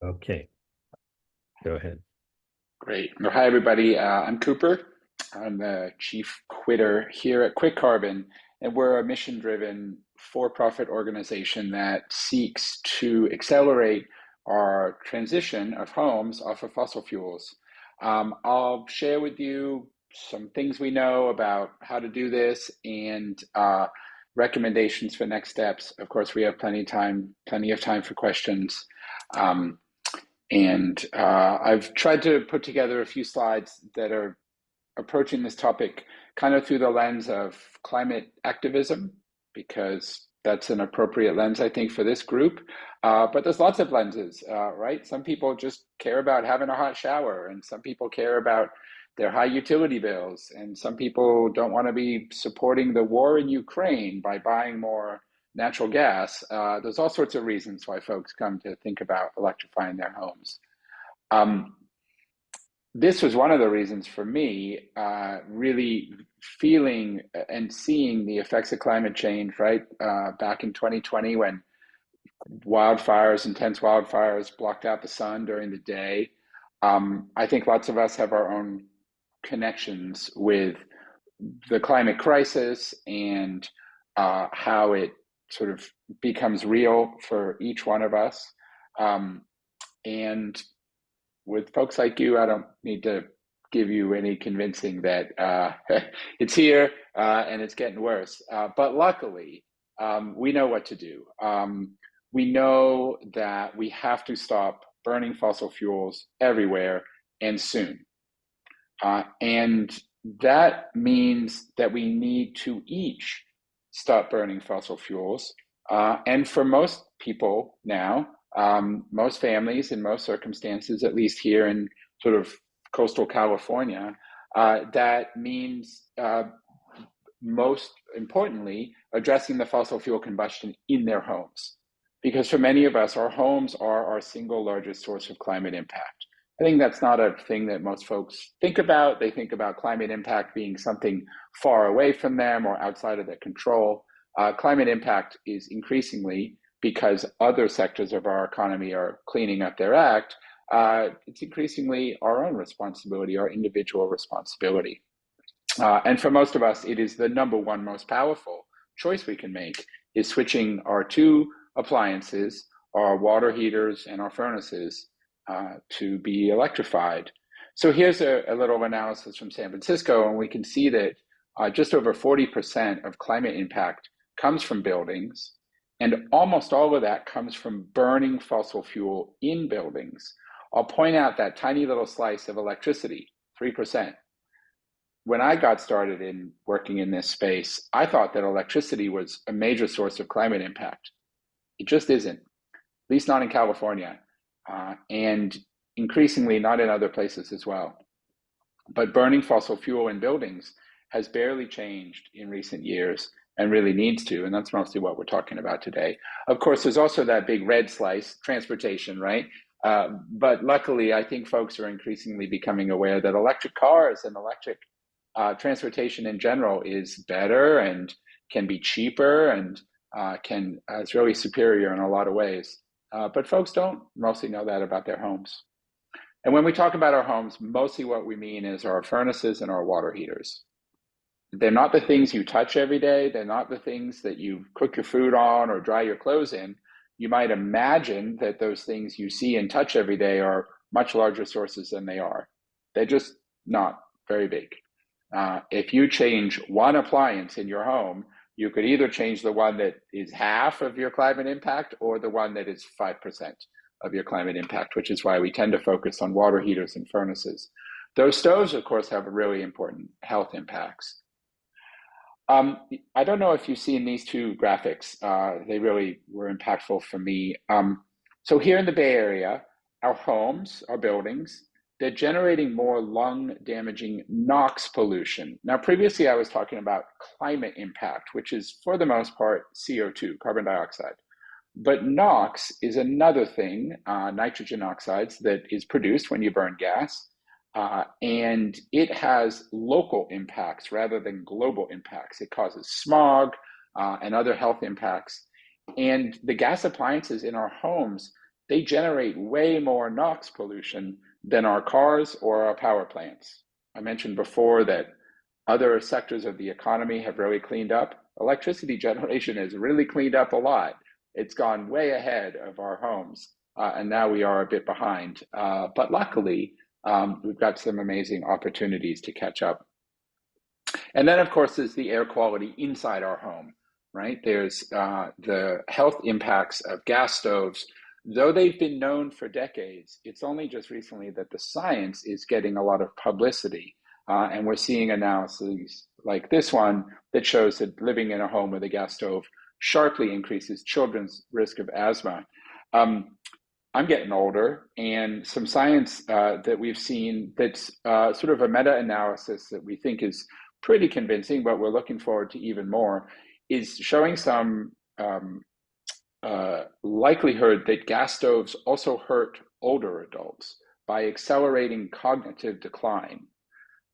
Okay, go ahead. Great. Well, hi, everybody. I'm Cooper. I'm the chief quitter here at QuitCarbon, and we're a mission-driven for-profit organization that seeks to accelerate our transition of homes off of fossil fuels. I'll share with you some things we know about how to do this and recommendations for next steps. Of course, we have plenty of time for questions. Um, and I've tried to put together a few slides that are approaching this topic kind of through the lens of climate activism, because that's an appropriate lens, I think, for this group. But there's lots of lenses, right? Some people just care about having a hot shower, and some people care about their high utility bills, and some people don't want to be supporting the war in Ukraine by buying more natural gas. There's all sorts of reasons why folks come to think about electrifying their homes. Um, this was one of the reasons for me really feeling and seeing the effects of climate change, right? Back in 2020, when intense wildfires blocked out the sun during the day. I think lots of us have our own connections with the climate crisis and how it sort of becomes real for each one of us. And with folks like you, I don't need to give you any convincing that it's here and it's getting worse. But luckily, we know what to do. We know that we have to stop burning fossil fuels everywhere and soon. And that means that we need to each stop burning fossil fuels. And for most people now, most families in most circumstances, at least here in sort of coastal California, that means most importantly, addressing the fossil fuel combustion in their homes. Because for many of us, our homes are our single largest source of climate impact. I think that's not a thing that most folks think about. They think about climate impact being something far away from them or outside of their control. Climate impact is increasingly, because other sectors of our economy are cleaning up their act, it's increasingly our own responsibility, our individual responsibility. And for most of us, it is the number one most powerful choice we can make is switching our two appliances, our water heaters and our furnaces, to be electrified. So here's a little analysis from San Francisco, and we can see that just over 40% of climate impact comes from buildings, and almost all of that comes from burning fossil fuel in buildings. I'll point out that tiny little slice of electricity, 3%. When I got started in working in this space, I thought that electricity was a major source of climate impact. It just isn't, at least not in California, and increasingly not in other places as well. But burning fossil fuel in buildings has barely changed in recent years and really needs to, and that's mostly what we're talking about today. Of course, there's also that big red slice, transportation, right? But luckily, I think folks are increasingly becoming aware that electric cars and electric transportation in general is better and can be cheaper and is really superior in a lot of ways. But folks don't mostly know that about their homes. And when we talk about our homes, mostly what we mean is our furnaces and our water heaters. They're not the things you touch every day. They're not the things that you cook your food on or dry your clothes in. You might imagine that those things you see and touch every day are much larger sources than they are. They're just not very big. If you change one appliance in your home, you could either change the one that is half of your climate impact or the one that is 5% of your climate impact, which is why we tend to focus on water heaters and furnaces. Those stoves, of course, have really important health impacts. I don't know if you've seen these two graphics. They really were impactful for me. So here in the Bay Area, our homes, our buildings, they're generating more lung-damaging NOx pollution. Now, previously I was talking about climate impact, which is for the most part CO2, carbon dioxide. But NOx is another thing, nitrogen oxides, that is produced when you burn gas. And it has local impacts rather than global impacts. It causes smog and other health impacts. And the gas appliances in our homes they generate way more NOx pollution than our cars or our power plants. I mentioned before that other sectors of the economy have really cleaned up. Electricity generation has really cleaned up a lot. It's gone way ahead of our homes, and now we are a bit behind. But luckily, we've got some amazing opportunities to catch up. And then, of course, there's the air quality inside our home, right? There's the health impacts of gas stoves. Though they've been known for decades, it's only just recently that the science is getting a lot of publicity. And we're seeing analyses like this one that shows that living in a home with a gas stove sharply increases children's risk of asthma. I'm getting older, and some science that we've seen that's sort of a meta-analysis that we think is pretty convincing, but we're looking forward to even more, is showing some likelihood that gas stoves also hurt older adults by accelerating cognitive decline.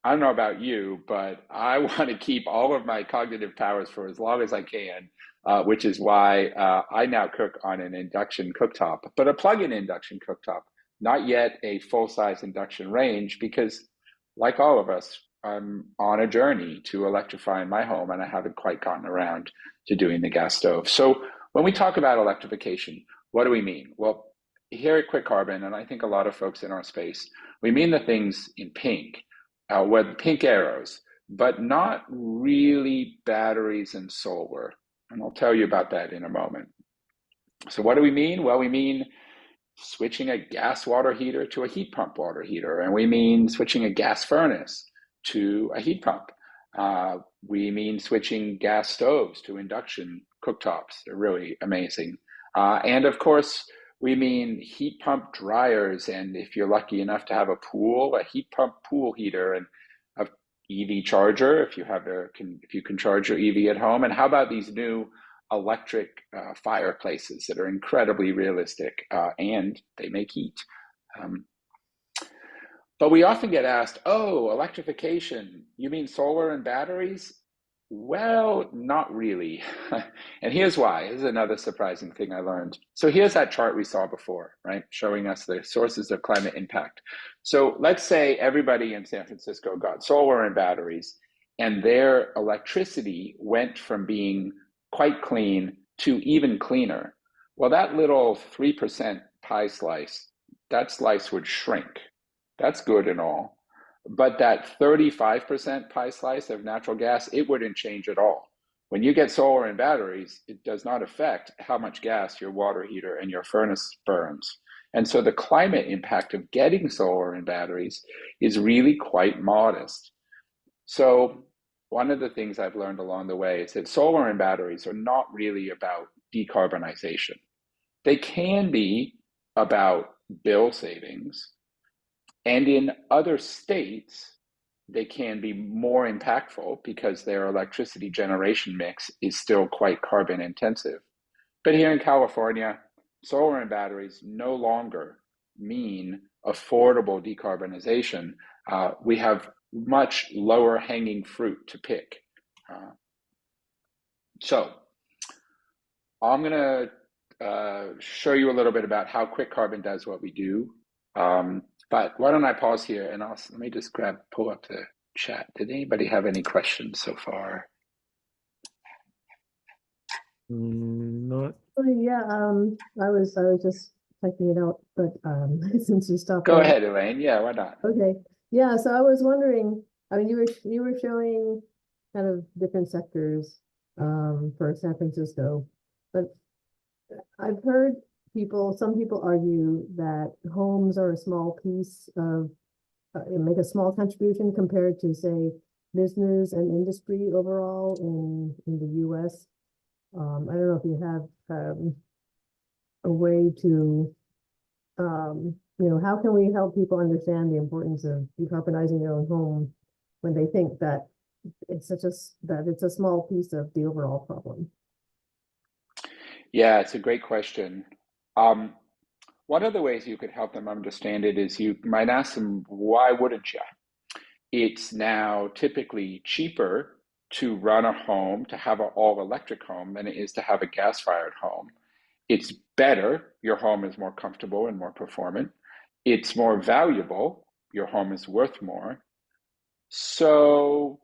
I don't know about you, but I want to keep all of my cognitive powers for as long as I can, which is why I now cook on an induction cooktop, but a plug-in induction cooktop, not yet a full-size induction range, because like all of us, I'm on a journey to electrifying my home, and I haven't quite gotten around to doing the gas stove. So when we talk about electrification, what do we mean? Well, here at QuitCarbon, and I think a lot of folks in our space, we mean the things in pink, with pink arrows, but not really batteries and solar. And I'll tell you about that in a moment. So what do we mean? Well, we mean switching a gas water heater to a heat pump water heater, and we mean switching a gas furnace to a heat pump. We mean switching gas stoves to induction cooktops. They're really amazing. And of course, we mean heat pump dryers, and if you're lucky enough to have a pool, a heat pump pool heater, and a EV charger if you can charge your EV at home. And how about these new electric fireplaces that are incredibly realistic, and they make heat. But we often get asked, oh, electrification, you mean solar and batteries? Well, not really. And here's why. Here's another surprising thing I learned. So here's that chart we saw before, right? Showing us the sources of climate impact. So let's say everybody in San Francisco got solar and batteries, and their electricity went from being quite clean to even cleaner. Well, that little 3% pie slice, that slice would shrink. That's good and all. But that 35% pie slice of natural gas, it wouldn't change at all. When you get solar and batteries, it does not affect how much gas your water heater and your furnace burns. And so the climate impact of getting solar and batteries is really quite modest. So one of the things I've learned along the way is that solar and batteries are not really about decarbonization. They can be about bill savings. And in other states, they can be more impactful because their electricity generation mix is still quite carbon intensive. But here in California, solar and batteries no longer mean affordable decarbonization. We have much lower hanging fruit to pick. So I'm going to show you a little bit about how QuitCarbon does what we do. But why don't I pause here and let me just pull up the chat. Did anybody have any questions so far? Not. Oh, yeah, I was just checking it out, but since you stopped. Go ahead, Elaine. Yeah, why not? Okay, yeah. So I was wondering. I mean, you were showing kind of different sectors for San Francisco, but I've heard some people argue that homes are a small piece of make a small contribution compared to, say, business and industry overall in the U.S. I don't know if you have a way to, how can we help people understand the importance of decarbonizing their own home when they think that it's a small piece of the overall problem? Yeah, it's a great question. One of the ways you could help them understand it is you might ask them, why wouldn't you? It's now typically cheaper to run a home, to have an all-electric home, than it is to have a gas-fired home. It's better, your home is more comfortable and more performant. It's more valuable, your home is worth more. So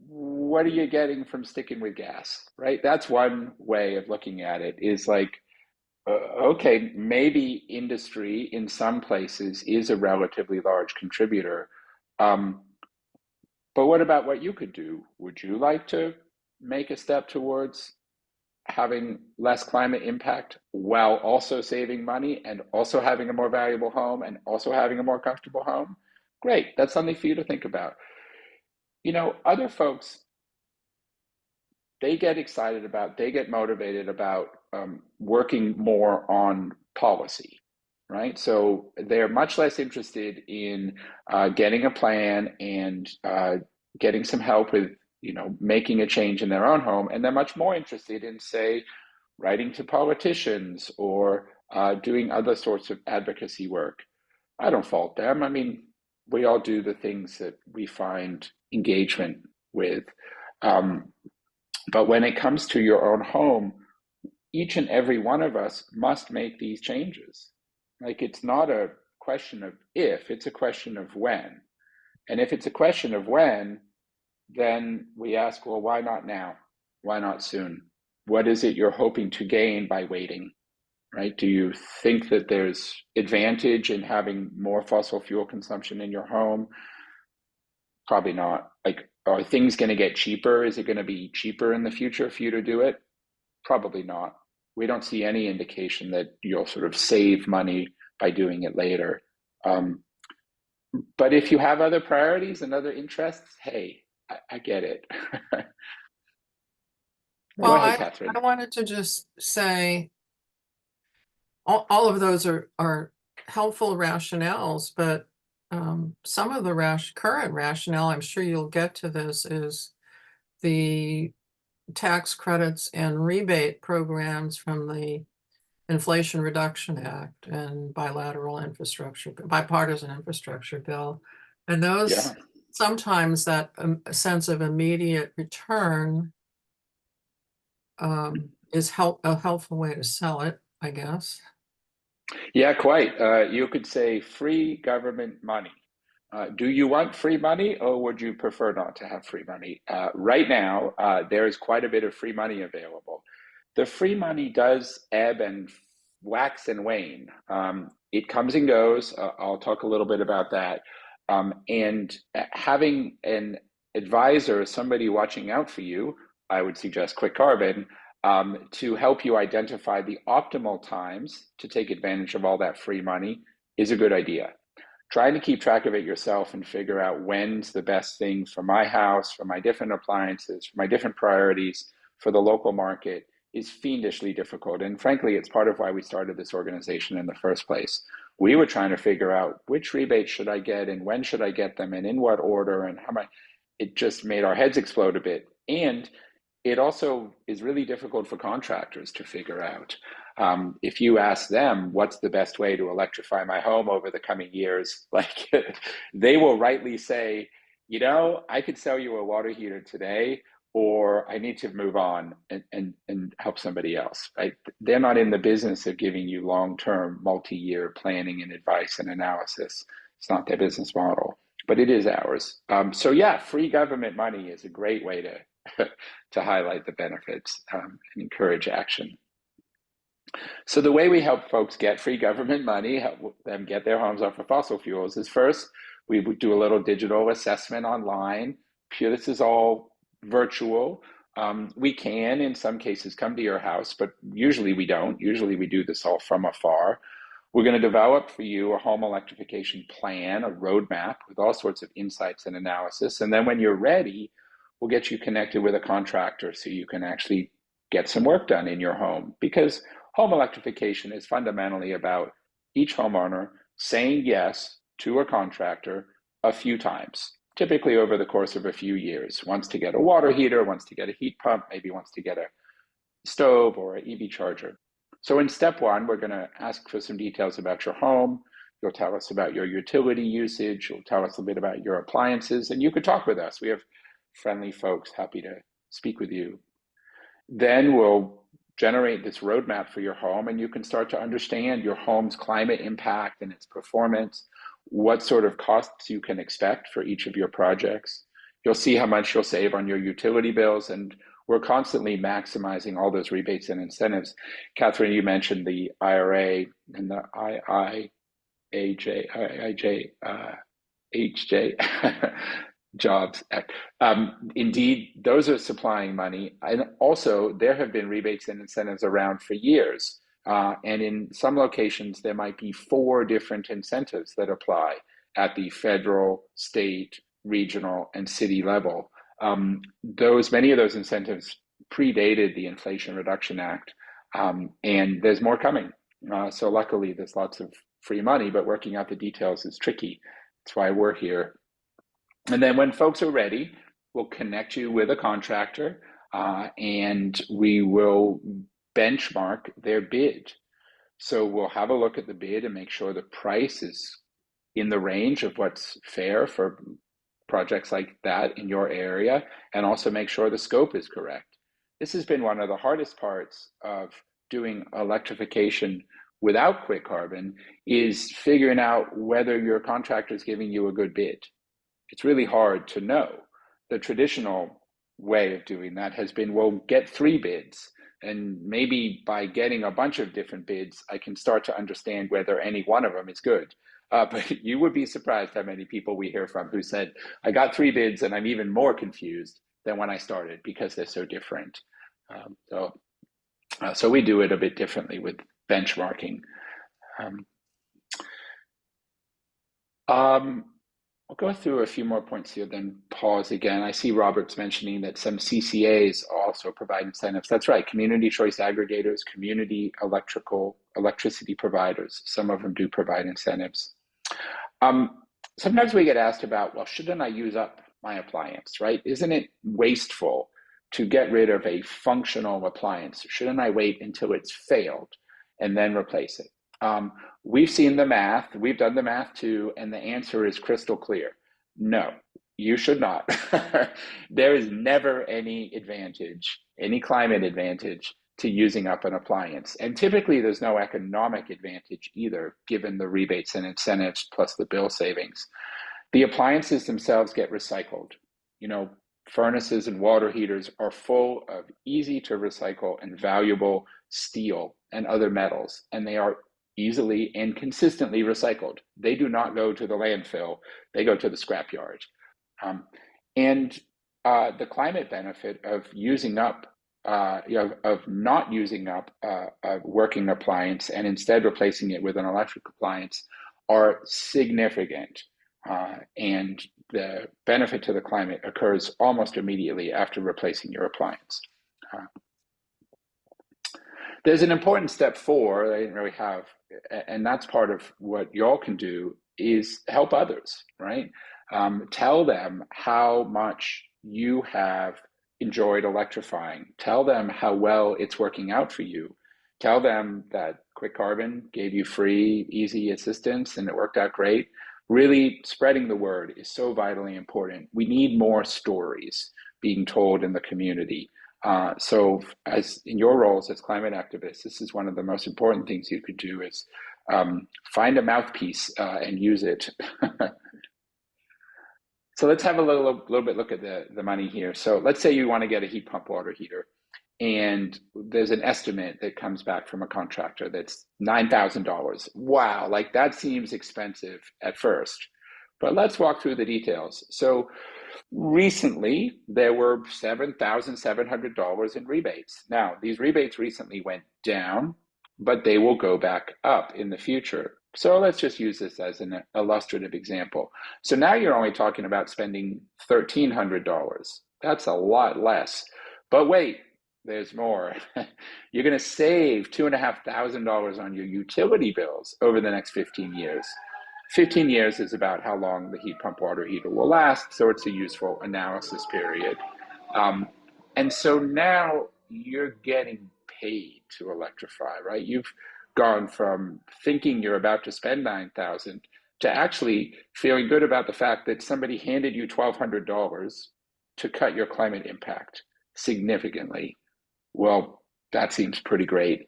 what are you getting from sticking with gas, right? That's one way of looking at it, is like, okay, maybe industry in some places is a relatively large contributor. But what about what you could do? Would you like to make a step towards having less climate impact while also saving money and also having a more valuable home and also having a more comfortable home? Great, that's something for you to think about. You know, other folks, they get excited about, they get motivated about working more on policy, right? So they're much less interested in getting a plan and getting some help with, you know, making a change in their own home. And they're much more interested in, say, writing to politicians or doing other sorts of advocacy work. I don't fault them. I mean, we all do the things that we find engagement with. But when it comes to your own home, each and every one of us must make these changes. Like, it's not a question of if, it's a question of when. And if it's a question of when, then we ask, well, why not now? Why not soon? What is it you're hoping to gain by waiting, right? Do you think that there's advantage in having more fossil fuel consumption in your home? Probably not. Like, are things going to get cheaper? Is it going to be cheaper in the future for you to do it? Probably not. We don't see any indication that you'll sort of save money by doing it later. But if you have other priorities and other interests, hey, I get it. Well, Go ahead, Catherine. I wanted to just say all of those are helpful rationales, but some of the current rationale, I'm sure you'll get to this, is the tax credits and rebate programs from the Inflation Reduction Act and bipartisan infrastructure bill. And those, sometimes that sense of immediate return is a helpful way to sell it, I guess. Yeah, quite. You could say free government money. Do you want free money, or would you prefer not to have free money? Right now, there is quite a bit of free money available. The free money does ebb and wax and wane. It comes and goes. I'll talk a little bit about that. And having an advisor, somebody watching out for you, I would suggest QuitCarbon, to help you identify the optimal times to take advantage of all that free money is a good idea. Trying to keep track of it yourself and figure out when's the best thing for my house, for my different appliances, for my different priorities, for the local market is fiendishly difficult. And frankly, it's part of why we started this organization in the first place. We were trying to figure out which rebates should I get and when should I get them and in what order and how much. It just made our heads explode a bit. And it also is really difficult for contractors to figure out. If you ask them what's the best way to electrify my home over the coming years, like they will rightly say, you know, I could sell you a water heater today, or I need to move on and help somebody else, right? They're not in the business of giving you long-term, multi-year planning and advice and analysis. It's not their business model, but it is ours. So yeah, free government money is a great way to highlight the benefits and encourage action. So the way we help folks get free government money, help them get their homes off of fossil fuels, is first, we would do a little digital assessment online. This is all virtual. We can, in some cases, come to your house, but usually we don't. Usually we do this all from afar. We're going to develop for you a home electrification plan, a roadmap with all sorts of insights and analysis. And then when you're ready, we'll get you connected with a contractor so you can actually get some work done in your home. Because home electrification is fundamentally about each homeowner saying yes to a contractor a few times, typically over the course of a few years. Wants to get a water heater, wants to get a heat pump, maybe wants to get a stove or an EV charger. So in step one, we're going to ask for some details about your home. You'll tell us about your utility usage. You'll tell us a bit about your appliances, and you could talk with us. We have friendly folks happy to speak with you. Then we'll generate this roadmap for your home, and you can start to understand your home's climate impact and its performance, what sort of costs you can expect for each of your projects. You'll see how much you'll save on your utility bills, and we're constantly maximizing all those rebates and incentives. Catherine, you mentioned the IRA and the HJ Jobs Act. Indeed, those are supplying money. And also, there have been rebates and incentives around for years. And in some locations, there might be 4 different incentives that apply at the federal, state, regional, and city level. Many of those incentives predated the Inflation Reduction Act, and there's more coming. So luckily, there's lots of free money, but working out the details is tricky. That's why we're here. And then when folks are ready, we'll connect you with a contractor, and we will benchmark their bid. So we'll have a look at the bid and make sure the price is in the range of what's fair for projects like that in your area, and also make sure the scope is correct. This has been one of the hardest parts of doing electrification without QuitCarbon, is figuring out whether your contractor is giving you a good bid. It's really hard to know. The traditional way of doing that has been, well, get 3 bids. And maybe by getting a bunch of different bids, I can start to understand whether any one of them is good. But you would be surprised how many people we hear from who said, I got 3 bids and I'm even more confused than when I started because they're so different. So we do it a bit differently with benchmarking. I'll go through a few more points here, then pause again. I see Robert's mentioning that some CCAs also provide incentives. That's right, community choice aggregators, community electricity providers. Some of them do provide incentives. Sometimes we get asked about, well, shouldn't I use up my appliance, right? Isn't it wasteful to get rid of a functional appliance? Shouldn't I wait until it's failed and then replace it? We've seen the math, we've done the math too, and the answer is crystal clear. No, you should not. There is never any advantage, any climate advantage to using up an appliance. And typically there's no economic advantage either, given the rebates and incentives plus the bill savings. The appliances themselves get recycled. You know, furnaces and water heaters are full of easy to recycle and valuable steel and other metals, and they are easily and consistently recycled. They do not go to the landfill, they go to the scrapyard. The climate benefit of using up, of not using up a working appliance and instead replacing it with an electric appliance are significant. And the benefit to the climate occurs almost immediately after replacing your appliance. There's an important step 4 that I didn't really have, and that's part of what y'all can do, is help others, right? Tell them how much you have enjoyed electrifying. Tell them how well it's working out for you. Tell them that QuitCarbon gave you free, easy assistance and it worked out great. Really spreading the word is so vitally important. We need more stories being told in the community. So as in your roles as climate activists, this is one of the most important things you could do is find a mouthpiece and use it. So let's have a little bit look at the money here. So let's say you want to get a heat pump water heater, and there's an estimate that comes back from a contractor that's $9,000. Wow, like that seems expensive at first, but let's walk through the details. So recently, there were $7,700 in rebates. Now, these rebates recently went down, but they will go back up in the future. So let's just use this as an illustrative example. So now you're only talking about spending $1,300. That's a lot less. But wait, there's more. You're going to save $2,500 on your utility bills over the next 15 years. 15 years is about how long the heat pump water heater will last, so it's a useful analysis period. And so now you're getting paid to electrify, right? You've gone from thinking you're about to spend $9,000 to actually feeling good about the fact that somebody handed you $1,200 to cut your climate impact significantly. Well, that seems pretty great.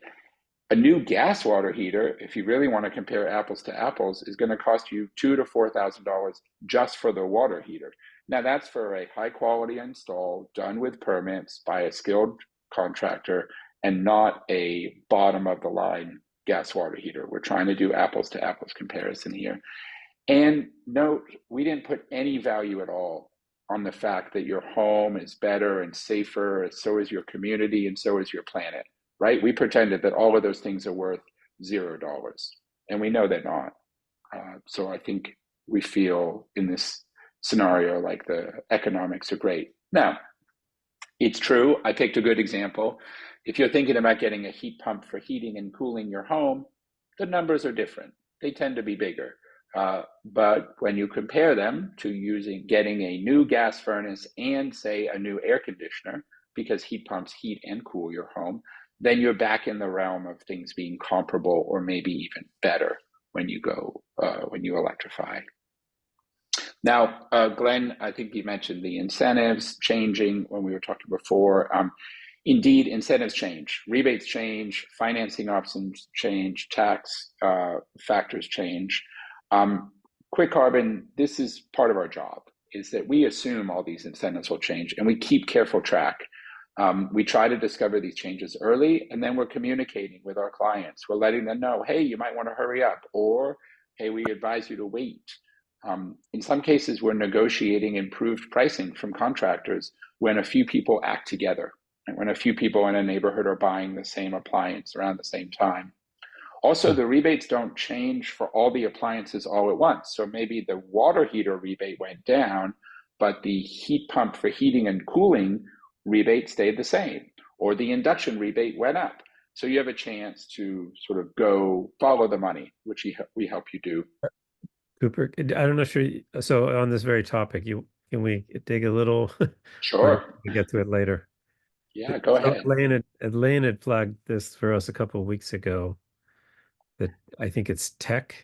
A new gas water heater, if you really want to compare apples to apples, is going to cost you $2,000 to $4,000 just for the water heater. Now that's for a high quality install done with permits by a skilled contractor and not a bottom of the line gas water heater. We're trying to do apples to apples comparison here. And note, we didn't put any value at all on the fact that your home is better and safer, so is your community, and so is your planet, right? We pretended that all of those things are worth $0, and we know they're not. So I think we feel in this scenario like the economics are great. Now, it's true, I picked a good example. If you're thinking about getting a heat pump for heating and cooling your home, the numbers are different. They tend to be bigger. But when you compare them to getting a new gas furnace and say a new air conditioner, because heat pumps heat and cool your home, then you're back in the realm of things being comparable or maybe even better when you electrify. Now, Glenn, I think you mentioned the incentives changing when we were talking before. Indeed, incentives change, rebates change, financing options change, tax factors change. QuitCarbon, this is part of our job, is that we assume all these incentives will change and we keep careful track. We try to discover these changes early, and then we're communicating with our clients. We're letting them know, hey, you might want to hurry up, or hey, we advise you to wait. In some cases, we're negotiating improved pricing from contractors when a few people act together, and when a few people in a neighborhood are buying the same appliance around the same time. Also, the rebates don't change for all the appliances all at once. So maybe the water heater rebate went down, but the heat pump for heating and cooling rebate stayed the same, or the induction rebate went up. So you have a chance to sort of go follow the money, which we help you do. Cooper, I don't know if so on this very topic, can we dig a little? Sure. We get to it later. Yeah, go ahead. Elaine had flagged this for us a couple of weeks ago. That I think it's the tech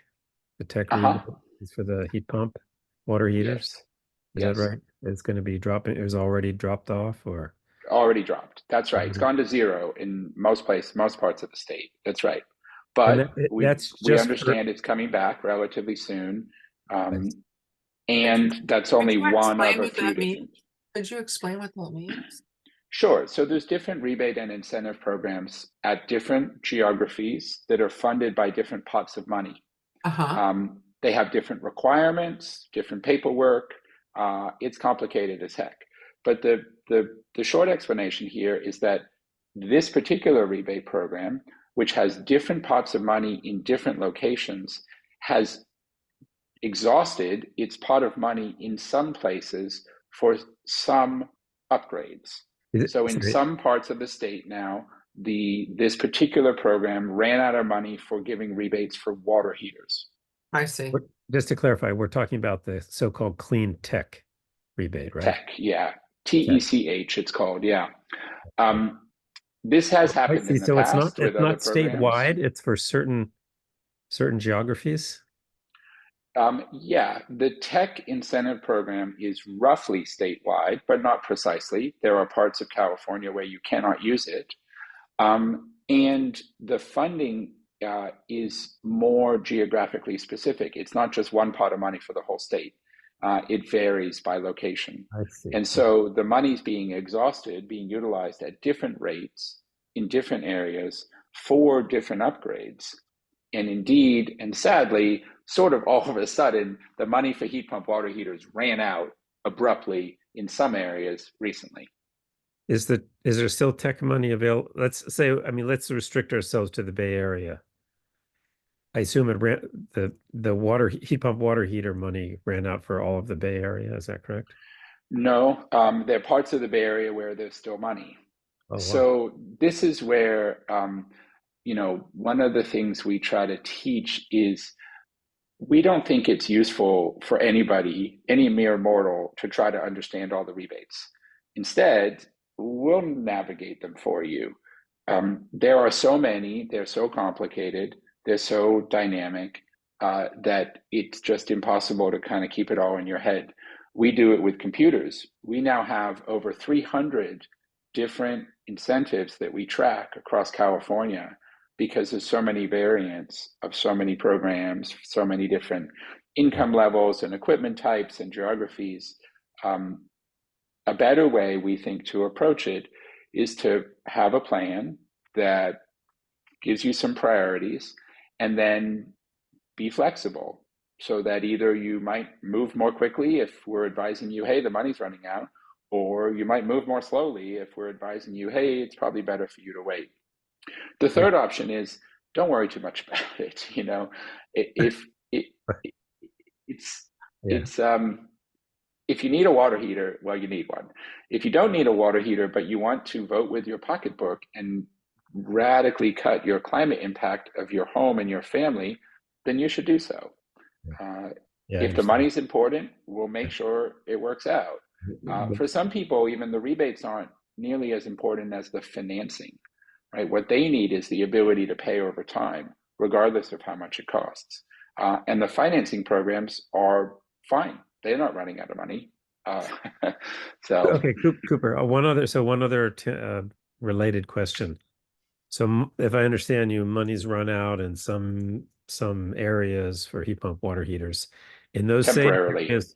rebate is for the heat pump water heaters. Is that right? It's going to be dropping. It was already dropped off, or already dropped. That's right. It's gone to zero in most parts of the state. That's right. But we understand it's coming back relatively soon, and that's only one of a few different. Could you explain what that means? Sure. So there's different rebate and incentive programs at different geographies that are funded by different pots of money. They have different requirements, different paperwork. It's complicated as heck. But the short explanation here is that this particular rebate program, which has different pots of money in different locations, has exhausted its pot of money in some places for some upgrades. So in some parts of the state now, this particular program ran out of money for giving rebates for water heaters. I see. Just to clarify, we're talking about the so-called clean tech rebate, right? Tech, yeah. TECH, it's called, yeah. This has happened in the past with other programs. It's not statewide, it's for certain geographies? Yeah, the tech incentive program is roughly statewide, but not precisely. There are parts of California where you cannot use it. And the funding is more geographically specific. It's not just one pot of money for the whole state. It varies by location. I see. And so the money's being exhausted, being utilized at different rates in different areas for different upgrades. And indeed, and sadly, sort of all of a sudden, the money for heat pump water heaters ran out abruptly in some areas recently. Is there still tech money available? Let's restrict ourselves to the Bay Area. I assume the heat pump water heater money ran out for all of the Bay Area. Is that correct? No, there are parts of the Bay Area where there's still money. Oh, wow. So this is where, one of the things we try to teach is we don't think it's useful for anybody, any mere mortal, to try to understand all the rebates. Instead, we'll navigate them for you. There are so many, they're so complicated, they're so dynamic that it's just impossible to kind of keep it all in your head. We do it with computers. We now have over 300 different incentives that we track across California because there's so many variants of so many programs, so many different income levels and equipment types and geographies. A better way, we think, to approach it is to have a plan that gives you some priorities and then be flexible so that either you might move more quickly if we're advising you, hey, the money's running out, or you might move more slowly if we're advising you, hey, it's probably better for you to wait. The third option is don't worry too much about it. You know, if if you need a water heater, well, you need one. If you don't need a water heater, but you want to vote with your pocketbook and radically cut your climate impact of your home and your family, then you should do so. If the money's important, we'll make sure it works out. For some people, even the rebates aren't nearly as important as the financing, right? What they need is the ability to pay over time, regardless of how much it costs. And the financing programs are fine. They're not running out of money. Okay, Cooper, one other related question. So if I understand you, money's run out in some areas for heat pump water heaters. In those temporarily. same areas,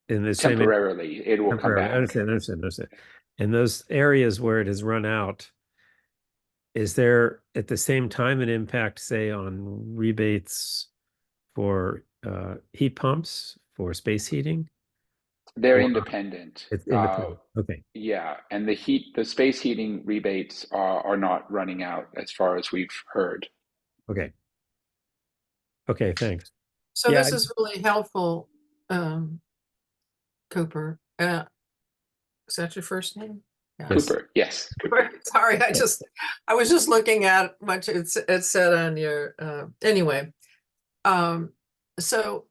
in the temporarily, it will come back. I understand. In those areas where it has run out, is there at the same time an impact, say, on rebates for heat pumps for space heating? They're independent. It's independent. Okay. Yeah, and the space heating rebates are not running out as far as we've heard. Okay. Okay, thanks. So this is really helpful, Cooper. Is that your first name? Yeah. Cooper, yes. Cooper. Sorry, I was just looking at what it said on your, anyway. So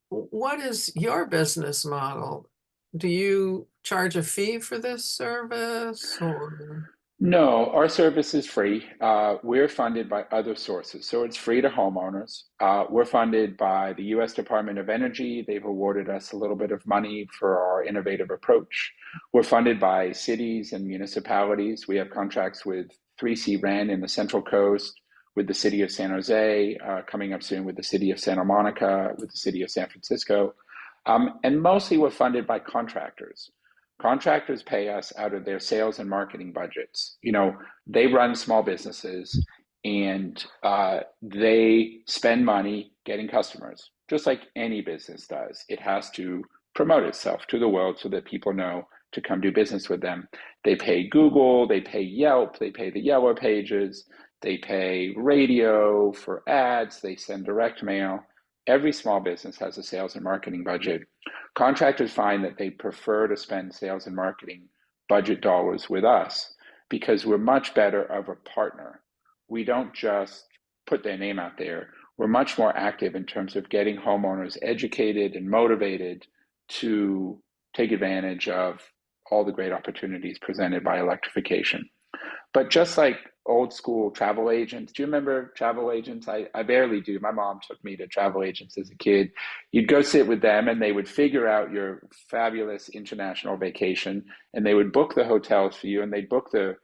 what is your business model? Do you charge a fee for this service, or? No, our service is free. We're funded by other sources, so it's free to homeowners. We're funded by the U.S. Department of Energy. They've awarded us a little bit of money for our innovative approach. We're funded by cities and municipalities. We have contracts with 3C REN in the Central Coast, with the city of San Jose, coming up soon with the city of Santa Monica, with the city of San Francisco. And mostly we're funded by contractors. Contractors pay us out of their sales and marketing budgets. You know, they run small businesses and they spend money getting customers, just like any business does. It has to promote itself to the world so that people know to come do business with them. They pay Google, they pay Yelp, they pay the Yellow Pages, they pay radio for ads, they send direct mail. Every small business has a sales and marketing budget. Contractors find that they prefer to spend sales and marketing budget dollars with us because we're much better of a partner. We don't just put their name out there. We're much more active in terms of getting homeowners educated and motivated to take advantage of all the great opportunities presented by electrification. But just like old school travel agents, do you remember travel agents? I barely do. My mom took me to travel agents as a kid. You'd go sit with them and they would figure out your fabulous international vacation and they would book the hotels for you and they'd book the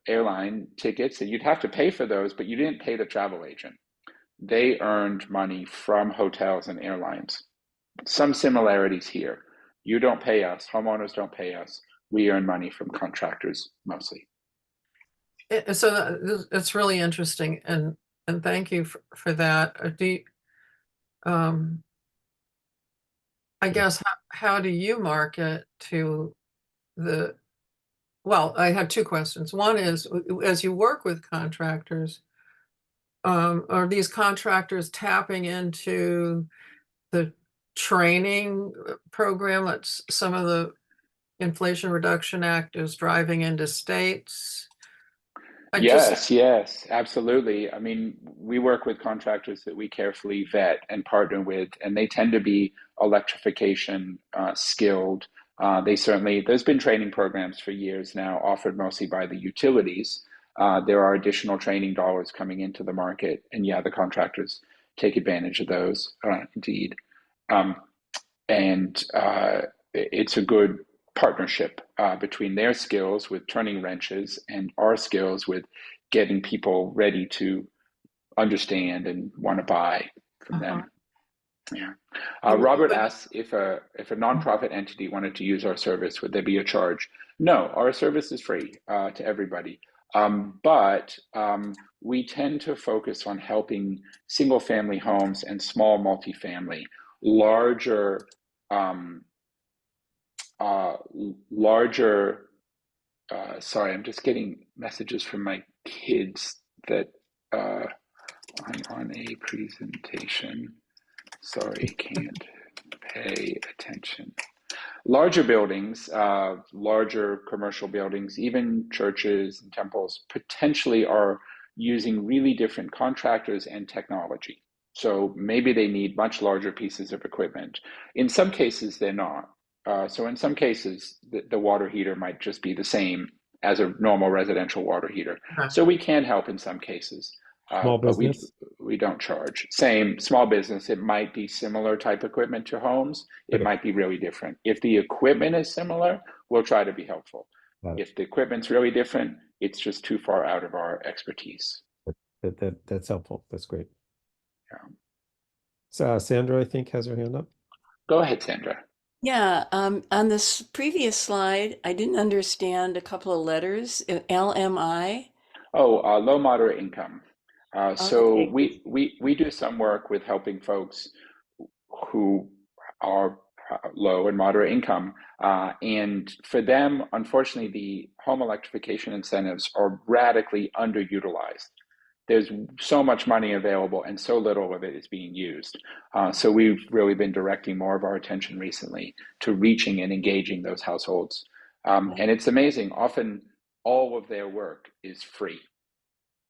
airline tickets and you'd have to pay for those, but you didn't pay the travel agent. They earned money from hotels and airlines. Some similarities here. You don't pay us, homeowners don't pay us. We earn money from contractors mostly. So it's really interesting, and thank you for that. I guess how do you market to the? Well, I have two questions. One is, as you work with contractors, are these contractors tapping into the training program that some of the Inflation Reduction Act is driving into states? Yes, absolutely. I mean, we work with contractors that we carefully vet and partner with, and they tend to be electrification skilled. There's been training programs for years now offered mostly by the utilities. There are additional training dollars coming into the market, and the contractors take advantage of those, indeed. It's a good partnership between their skills with turning wrenches and our skills with getting people ready to understand and want to buy from them. Yeah. Robert asks if a nonprofit entity wanted to use our service, would there be a charge? No, our service is free to everybody. But we tend to focus on helping single family homes and small multifamily. Larger sorry, I'm just getting messages from my kids that I'm on a presentation. Sorry, can't pay attention. Larger buildings, larger commercial buildings, even churches and temples potentially are using really different contractors and technology. So maybe they need much larger pieces of equipment. In some cases, they're not. So in some cases, the water heater might just be the same as a normal residential water heater. So we can help in some cases. Small business? But we don't charge. Same small business, it might be similar type equipment to homes. It might be really different. If the equipment is similar, we'll try to be helpful. If the equipment's really different, it's just too far out of our expertise. That's helpful. That's great. Yeah. So Sandra, I think, has her hand up. Go ahead, Sandra. Yeah, on this previous slide, I didn't understand a couple of letters, LMI. Oh, low moderate income. So Okay. we do some work with helping folks who are low and moderate income. And for them, unfortunately, the home electrification incentives are radically underutilized. There's so much money available and so little of it is being used. So we've really been directing more of our attention recently to reaching and engaging those households. And it's amazing. Often all of their work is free.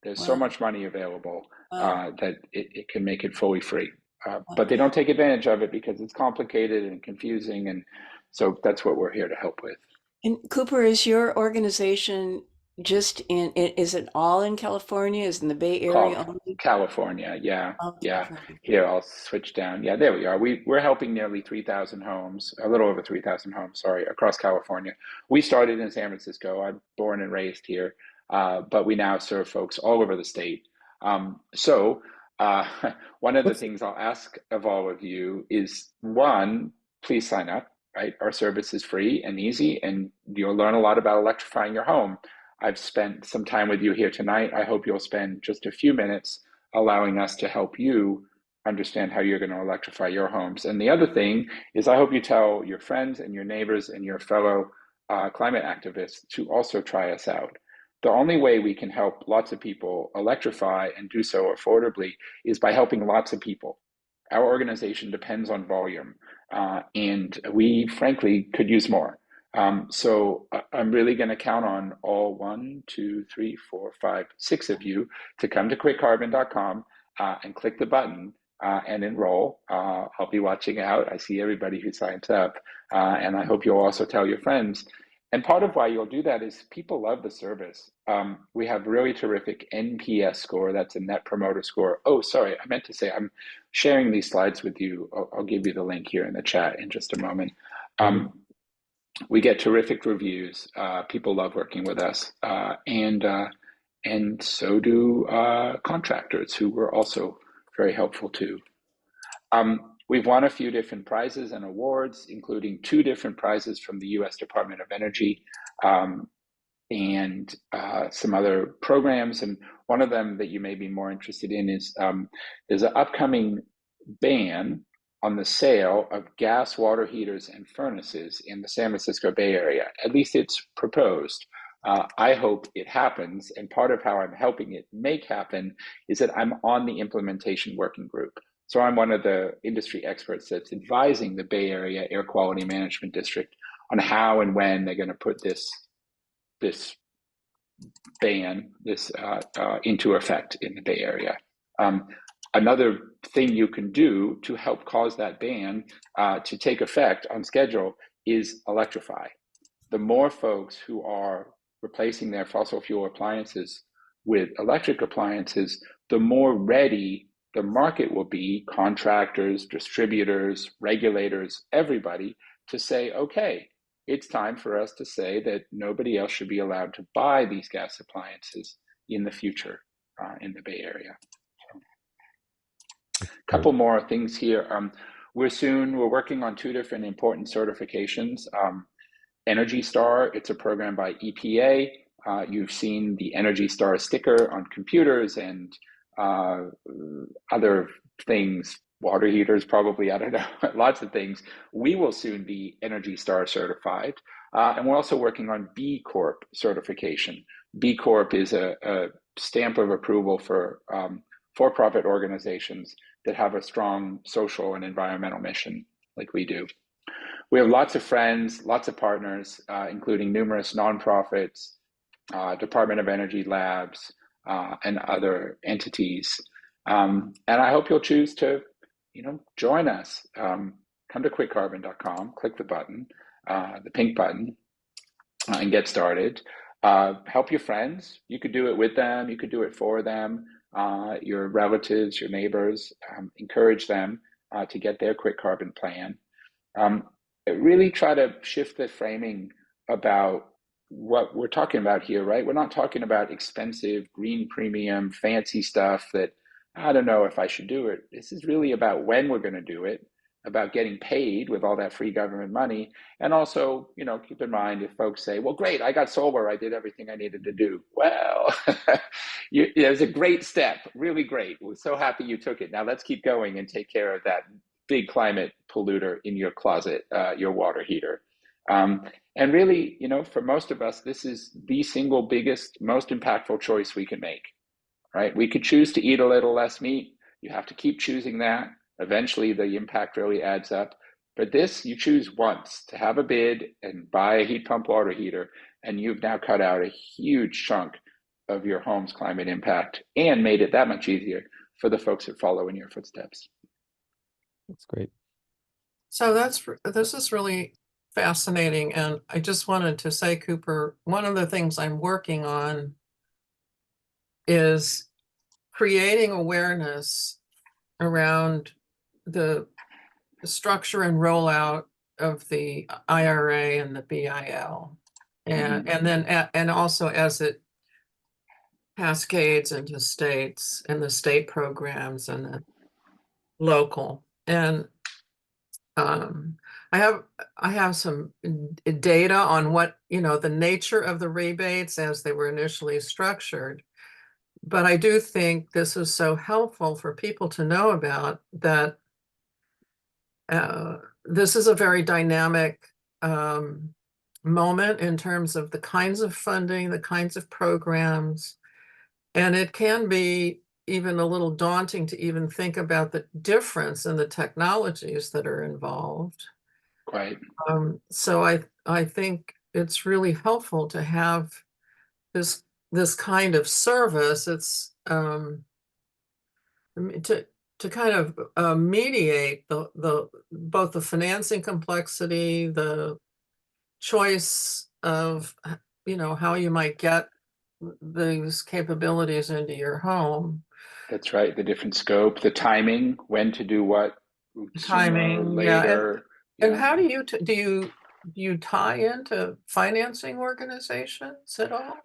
There's so much money available that it can make it fully free. But they don't take advantage of it because it's complicated and confusing. And so that's what we're here to help with. And Cooper, is your organization is it all in California? Is it in the Bay Area only? California, yeah. Oh, Yeah. California. Here, I'll switch down. Yeah, there we are. We're helping nearly 3,000 homes, a little over 3,000 homes, sorry, across California. We started in San Francisco. I'm born and raised here, but we now serve folks all over the state. So one of the things I'll ask of all of you is, one, please sign up, right? Our service is free and easy, and you'll learn a lot about electrifying your home. I've spent some time with you here tonight. I hope you'll spend just a few minutes allowing us to help you understand how you're going to electrify your homes. And the other thing is, I hope you tell your friends and your neighbors and your fellow climate activists to also try us out. The only way we can help lots of people electrify and do so affordably is by helping lots of people. Our organization depends on volume, and we frankly could use more. So I'm really going to count on all 1, 2, 3, 4, 5, 6 of you to come to QuitCarbon.com and click the button and enroll. I'll be watching out. I see everybody who signs up, and I hope you'll also tell your friends. And part of why you'll do that is people love the service. We have really terrific NPS score. That's a Net Promoter Score. Oh, sorry, I meant to say I'm sharing these slides with you. I'll give you the link here in the chat in just a moment. We get terrific reviews. People love working with us, and so do contractors, who were also very helpful too. We've won a few different prizes and awards, including 2 different prizes from the U.S. Department of Energy, and some other programs. And one of them that you may be more interested in is there's an upcoming ban on the sale of gas water heaters and furnaces in the San Francisco Bay Area. At least it's proposed. I hope it happens. And part of how I'm helping it make happen is that I'm on the implementation working group. So I'm one of the industry experts that's advising the Bay Area Air Quality Management District on how and when they're going to put this ban into effect in the Bay Area. Another thing you can do to help cause that ban to take effect on schedule is electrify. The more folks who are replacing their fossil fuel appliances with electric appliances, the more ready the market will be, contractors, distributors, regulators, everybody, to say, okay, it's time for us to say that nobody else should be allowed to buy these gas appliances in the future in the Bay Area. A couple more things here. We're working on 2 different important certifications. Energy Star, it's a program by EPA. You've seen the Energy Star sticker on computers and other things, water heaters probably, I don't know, lots of things. We will soon be Energy Star certified. And we're also working on B Corp certification. B Corp is a stamp of approval for-profit organizations that have a strong social and environmental mission like we do. We have lots of friends, lots of partners, including numerous nonprofits, Department of Energy labs, and other entities. And I hope you'll choose to, join us. Come to QuitCarbon.com, click the button, the pink button, and get started. Help your friends. You could do it with them. You could do it for them. Your relatives, your neighbors, encourage them to get their QuitCarbon plan. Really try to shift the framing about what we're talking about here, right? We're not talking about expensive, green premium, fancy stuff that I don't know if I should do it. This is really about when we're going to do it, about getting paid with all that free government money. And also, keep in mind if folks say, well, great, I got solar, I did everything I needed to do. Well, it was a great step, really great. We're so happy you took it. Now let's keep going and take care of that big climate polluter in your closet, your water heater. And really, for most of us, this is the single biggest, most impactful choice we can make, right? We could choose to eat a little less meat. You have to keep choosing that. Eventually, the impact really adds up. But this, you choose once to have a bid and buy a heat pump water heater, and you've now cut out a huge chunk of your home's climate impact and made it that much easier for the folks that follow in your footsteps. That's great. So this is really fascinating. And I just wanted to say, Cooper, one of the things I'm working on is creating awareness around the structure and rollout of the IRA and the BIL. And then also as it cascades into states and the state programs and the local. And I have some data on what, the nature of the rebates as they were initially structured. But I do think this is so helpful for people to know about that this is a very dynamic moment in terms of the kinds of funding, the kinds of programs, and it can be even a little daunting to even think about the difference in the technologies that are involved. Right. So I think it's really helpful to have this kind of service. It's to kind of mediate the both the financing complexity, the choice of how you might get these capabilities into your home. That's right. The different scope, the timing, when to do what, Timing, sooner or later. Yeah. And how do you tie into financing organizations at all?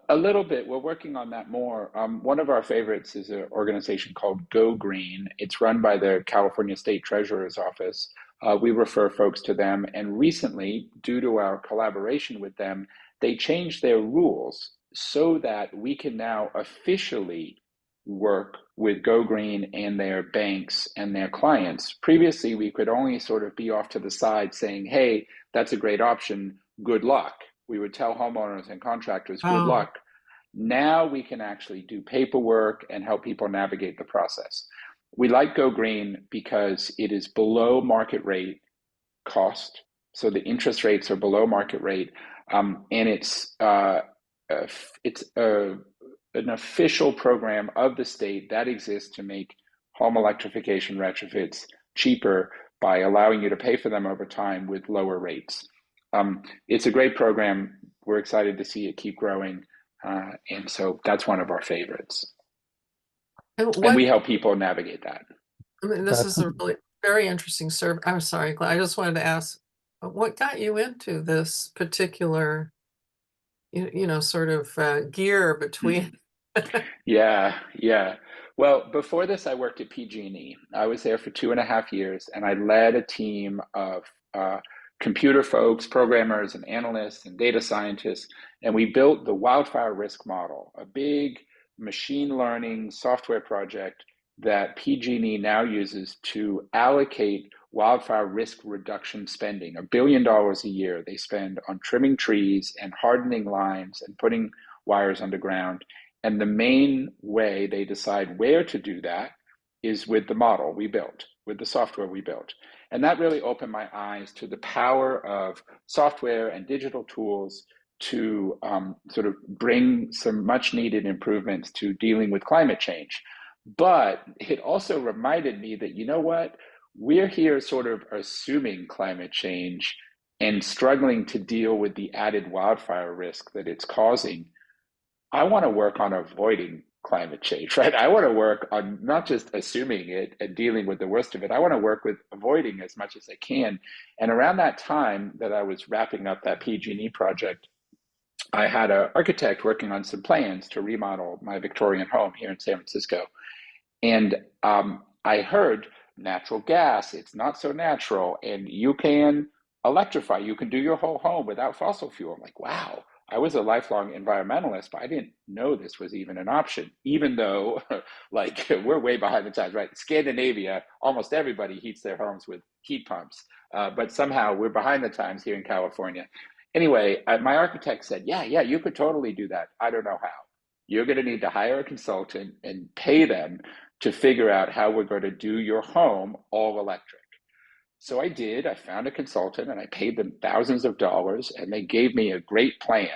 A little bit. We're working on that more. One of our favorites is an organization called Go Green. It's run by the California State Treasurer's Office. We refer folks to them. And recently, due to our collaboration with them, they changed their rules so that we can now officially work with Go Green and their banks and their clients. Previously, we could only sort of be off to the side saying, hey, that's a great option, good luck. We would tell homeowners and contractors, good luck. Now we can actually do paperwork and help people navigate the process. We like Go Green because it is below market rate cost. So the interest rates are below market rate. And it's an official program of the state that exists to make home electrification retrofits cheaper by allowing you to pay for them over time with lower rates. It's a great program. We're excited to see it keep growing. And so that's one of our favorites. And we help people navigate that. I mean, this is a really very interesting survey. I'm sorry, Glenn, I just wanted to ask what got you into this particular, sort of gear between? Yeah. Well, before this, I worked at PG&E. I was there for 2.5 years, and I led a team of computer folks, programmers, and analysts, and data scientists. And we built the wildfire risk model, a big machine learning software project that PG&E now uses to allocate wildfire risk reduction spending. $1 billion a year they spend on trimming trees and hardening lines and putting wires underground. And the main way they decide where to do that is with the model we built, with the software we built. And that really opened my eyes to the power of software and digital tools to sort of bring some much needed improvements to dealing with climate change. But it also reminded me that, you know what, we're here sort of assuming climate change and struggling to deal with the added wildfire risk that it's causing. I want to work on avoiding climate change, right? I want to work on not just assuming it and dealing with the worst of it. I want to work with avoiding as much as I can. And around that time that I was wrapping up that PG&E project, I had an architect working on some plans to remodel my Victorian home here in San Francisco. And I heard natural gas, it's not so natural, and you can electrify, you can do your whole home without fossil fuel. I'm like, wow. I was a lifelong environmentalist, but I didn't know this was even an option, even though like we're way behind the times, right? Scandinavia, almost everybody heats their homes with heat pumps, but somehow we're behind the times here in California. Anyway, my architect said, yeah, you could totally do that. I don't know how. You're going to need to hire a consultant and pay them to figure out how we're going to do your home all electric. So I did. I found a consultant and I paid them thousands of dollars, and they gave me a great plan,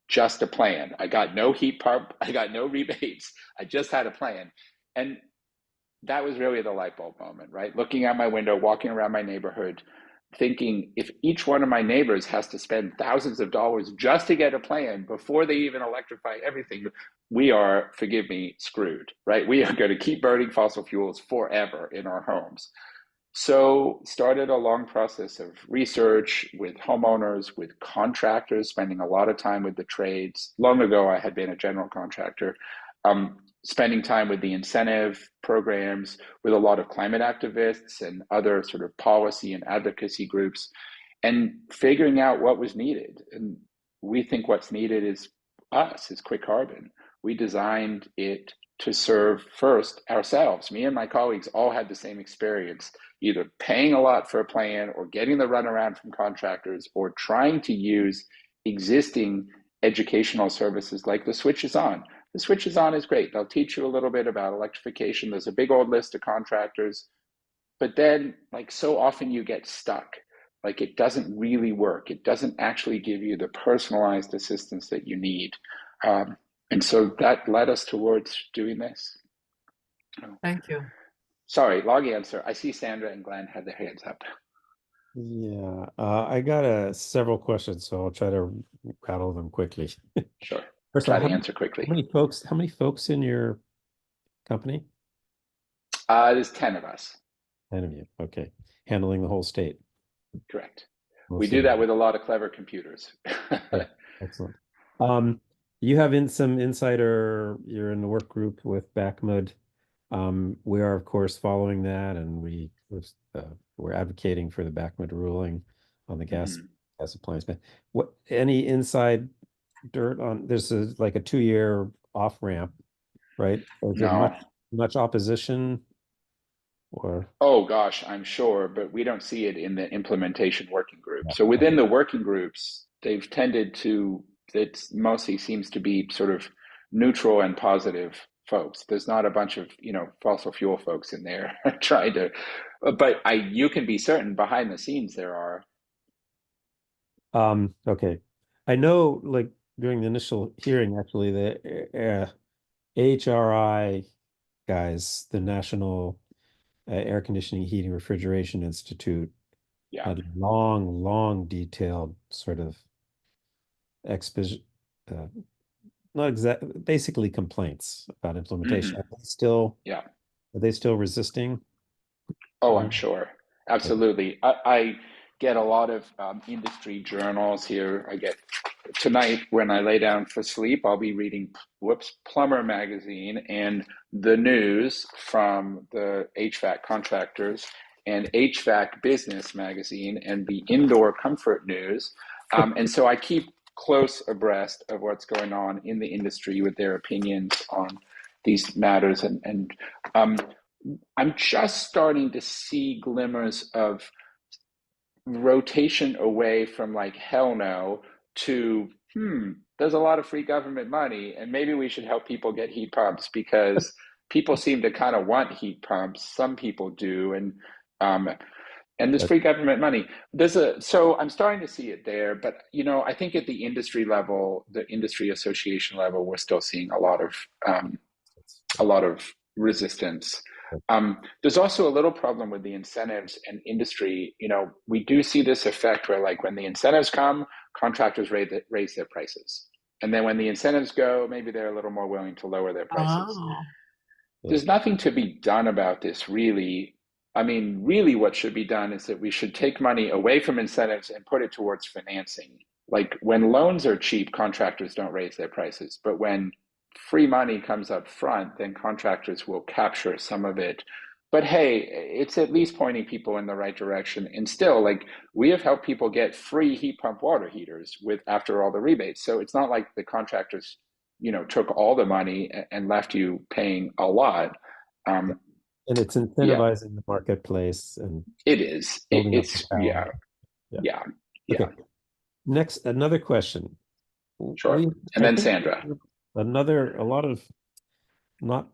just a plan. I got no heat pump. I got no rebates. I just had a plan. And that was really the light bulb moment, right? Looking out my window, walking around my neighborhood, thinking if each one of my neighbors has to spend thousands of dollars just to get a plan before they even electrify everything, we are, forgive me, screwed, right? We are going to keep burning fossil fuels forever in our homes. So started a long process of research with homeowners, with contractors, spending a lot of time with the trades. Long ago, I had been a general contractor, spending time with the incentive programs, with a lot of climate activists and other sort of policy and advocacy groups, and figuring out what was needed. And we think what's needed is us, is QuitCarbon. We designed it to serve first ourselves. Me and my colleagues all had the same experience, either paying a lot for a plan or getting the runaround from contractors or trying to use existing educational services like the Switch is On. The Switch is On is great. They'll teach you a little bit about electrification. There's a big old list of contractors, but then like so often you get stuck. Like it doesn't really work. It doesn't actually give you the personalized assistance that you need. And so that led us towards doing this. Thank you. Sorry, long answer. I see Sandra and Glenn had their hands up. Yeah, I got several questions, so I'll try to rattle them quickly. Sure. First Try of all, to answer quickly. How many folks in your company? There's 10 of us. 10 of you. Okay. Handling the whole state. Correct. Mostly. We do that with a lot of clever computers. Yeah, excellent. You have some insider, you're in the work group with BACMUD. We are, of course, following that, and we're advocating for the BACMUD ruling on the gas appliance ban. What any inside dirt on? There's like a 2-year off ramp, right? Is there much opposition? Or oh gosh, I'm sure, but we don't see it in the implementation working group. So within the working groups, they've tended to. It mostly seems to be sort of neutral and positive folks. There's not a bunch of fossil fuel folks in there trying to. But you can be certain behind the scenes there are. Okay, I know. Like during the initial hearing, actually, the AHRI guys, the National Air Conditioning, Heating, Refrigeration Institute, had a long, detailed sort of exposition, basically complaints about implementation. Are they still resisting? Oh, I'm sure. Absolutely. I get a lot of industry journals here. I get tonight when I lay down for sleep, I'll be reading Plumber magazine and the news from the HVAC contractors, and HVAC business magazine, and the indoor comfort news. And so I keep close abreast of what's going on in the industry with their opinions on these matters. And I'm just starting to see glimmers of rotation away from like, hell no, to, there's a lot of free government money and maybe we should help people get heat pumps, because people seem to kind of want heat pumps. Some people do. And there's free government money. So I'm starting to see it there, but I think at the industry level, the industry association level, we're still seeing a lot of resistance. There's also a little problem with the incentives and industry. We do see this effect where, like, when the incentives come, contractors raise their prices, and then when the incentives go, maybe they're a little more willing to lower their prices. Oh. There's nothing to be done about this, really. I mean, really what should be done is that we should take money away from incentives and put it towards financing. Like, when loans are cheap, contractors don't raise their prices. But when free money comes up front, then contractors will capture some of it. But hey, it's at least pointing people in the right direction. And still, like, we have helped people get free heat pump water heaters after all the rebates. So it's not like the contractors, took all the money and left you paying a lot. And it's incentivizing the marketplace, and it is. It's yeah. Okay. Next, another question. Sure. And then Sandra. A lot of not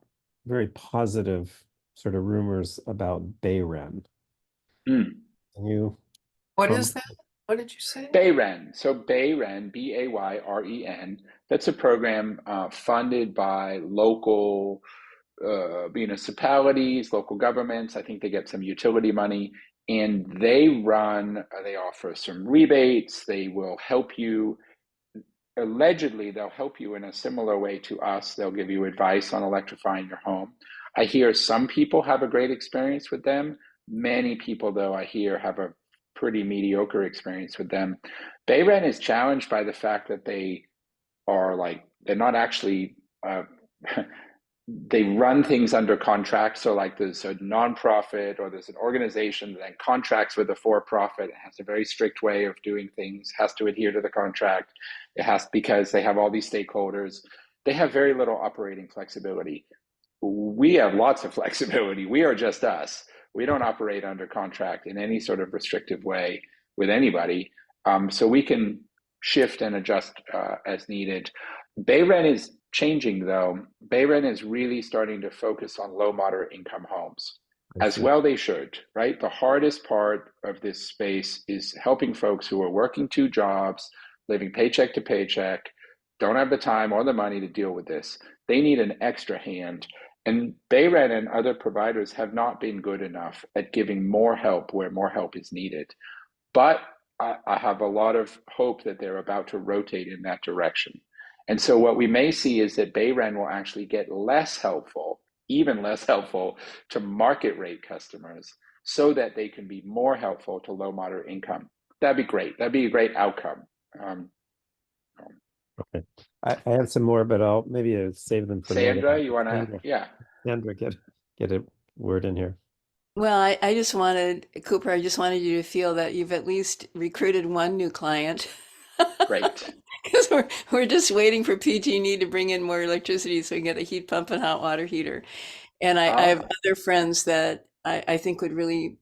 very positive sort of rumors about Bayren. What is that? What did you say? Bayren. So Bayren, Bayren, that's a program funded by local municipalities, local governments. I think they get some utility money, and they offer some rebates. They will help you. Allegedly, they'll help you in a similar way to us. They'll give you advice on electrifying your home. I hear some people have a great experience with them. Many people, though, I hear have a pretty mediocre experience with them. Bayren is challenged by the fact that they're not actually, they run things under contract. So like, there's a nonprofit or there's an organization that then contracts with a for-profit. It has a very strict way of doing things, has to adhere to the contract. Because they have all these stakeholders. They have very little operating flexibility. We have lots of flexibility. We are just us. We don't operate under contract in any sort of restrictive way with anybody. So we can shift and adjust as needed. Bayren is changing, though. Bayren is really starting to focus on low, moderate income homes. As well they should, right? The hardest part of this space is helping folks who are working 2 jobs, living paycheck to paycheck, don't have the time or the money to deal with this. They need an extra hand. And Bayren and other providers have not been good enough at giving more help where more help is needed. But I have a lot of hope that they're about to rotate in that direction. And so what we may see is that Bayren will actually get even less helpful to market rate customers, so that they can be more helpful to low, moderate income. That'd be great. That'd be a great outcome. Okay. I have some more, but I'll maybe save them for Sandra, later. you want to? Yeah. Sandra, get a word in here. Well, I just wanted, Cooper, I just wanted you to feel that you've at least recruited one new client. Great. Because we're just waiting for PG&E to bring in more electricity so we can get a heat pump and hot water heater. And I have other friends that I think would really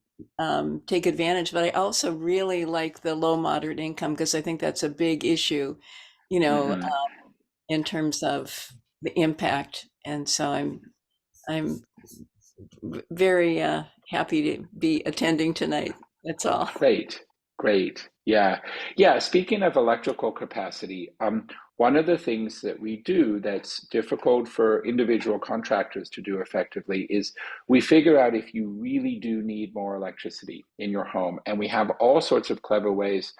take advantage, but I also really like the low moderate income, because I think that's a big issue, in terms of the impact. And so I'm very happy to be attending tonight. That's all. Great. Yeah. Speaking of electrical capacity, one of the things that we do that's difficult for individual contractors to do effectively is we figure out if you really do need more electricity in your home, and we have all sorts of clever ways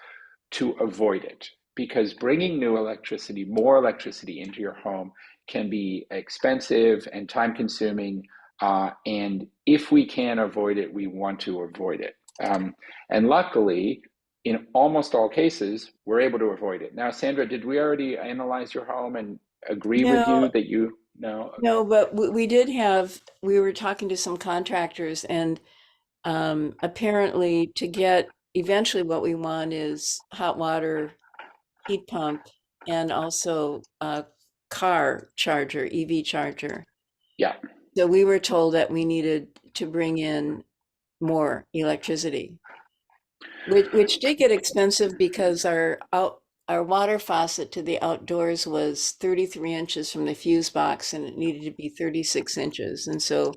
to avoid it, because bringing more electricity into your home can be expensive and time consuming. And if we can avoid it, we want to avoid it. And luckily, in almost all cases, we're able to avoid it. Now, Sandra, did we already analyze your home and agree with you No, that you know? no, but we did have, we were talking to some contractors, and apparently to get, eventually what we want is hot water heat pump and also a car charger, EV charger. Yeah. So we were told that we needed to bring in more electricity, which did get expensive because our water faucet to the outdoors was 33 inches from the fuse box, and it needed to be 36 inches. And so,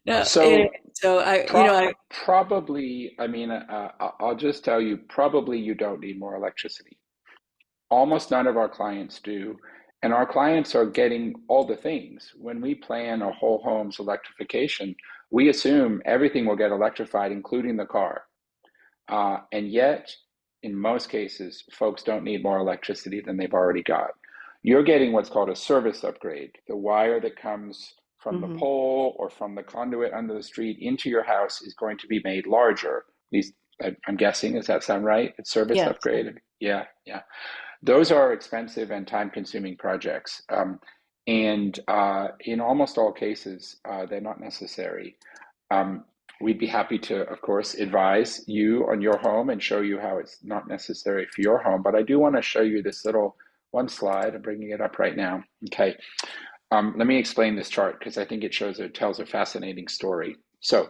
no, So so I probably, I mean, I'll just tell you, probably you don't need more electricity. Almost none of our clients do. And our clients are getting all the things. When we plan a whole home's electrification, we assume everything will get electrified, including the car. And yet, in most cases, folks don't need more electricity than they've already got. You're getting what's called a service upgrade. The wire that comes from the pole or from the conduit under the street into your house is going to be made larger. At least I'm guessing. Does that sound right? It's service upgrade. Yeah. Those are expensive and time-consuming projects. And in almost all cases, they're not necessary. We'd be happy to, of course, advise you on your home and show you how it's not necessary for your home. But I do want to show you this little one slide. I'm bringing it up right now. Okay. Let me explain this chart because I think it tells a fascinating story. So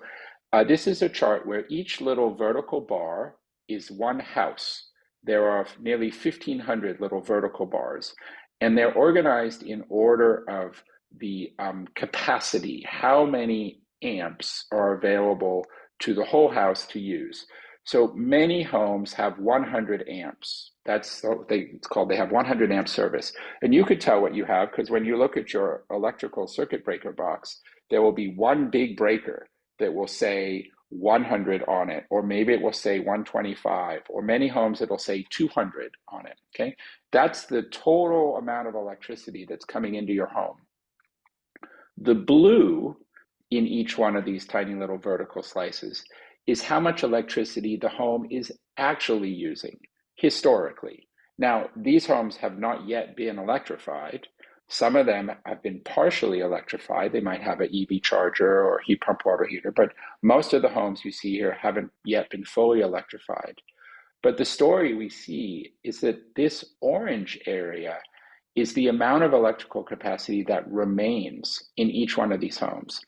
this is a chart where each little vertical bar is one house. There are nearly 1,500 little vertical bars, and they're organized in order of the capacity, how many amps are available to the whole house to use. So many homes have 100 amps. That's what it's called. They have 100 amp service. And you could tell what you have because when you look at your electrical circuit breaker box, there will be one big breaker that will say 100 on it, or maybe it will say 125, or many homes it'll say 200 on it. Okay, that's the total amount of electricity that's coming into your home. The blue in each one of these tiny little vertical slices is how much electricity the home is actually using historically. Now, these homes have not yet been electrified. Some of them have been partially electrified. They might have an EV charger or heat pump water heater, but most of the homes you see here haven't yet been fully electrified. But the story we see is that this orange area is the amount of electrical capacity that remains in each one of these homes.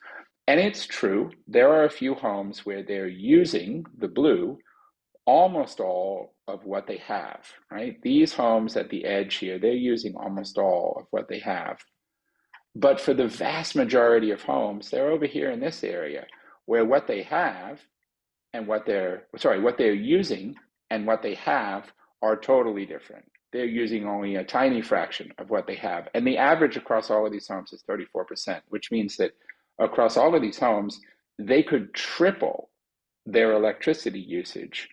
And it's true, there are a few homes where they're using the blue almost all of what they have, right? These homes at the edge here, they're using almost all of what they have. But for the vast majority of homes, they're over here in this area where what they have and what they're using and what they have are totally different. They're using only a tiny fraction of what they have. And the average across all of these homes is 34%, which means that across all of these homes, they could triple their electricity usage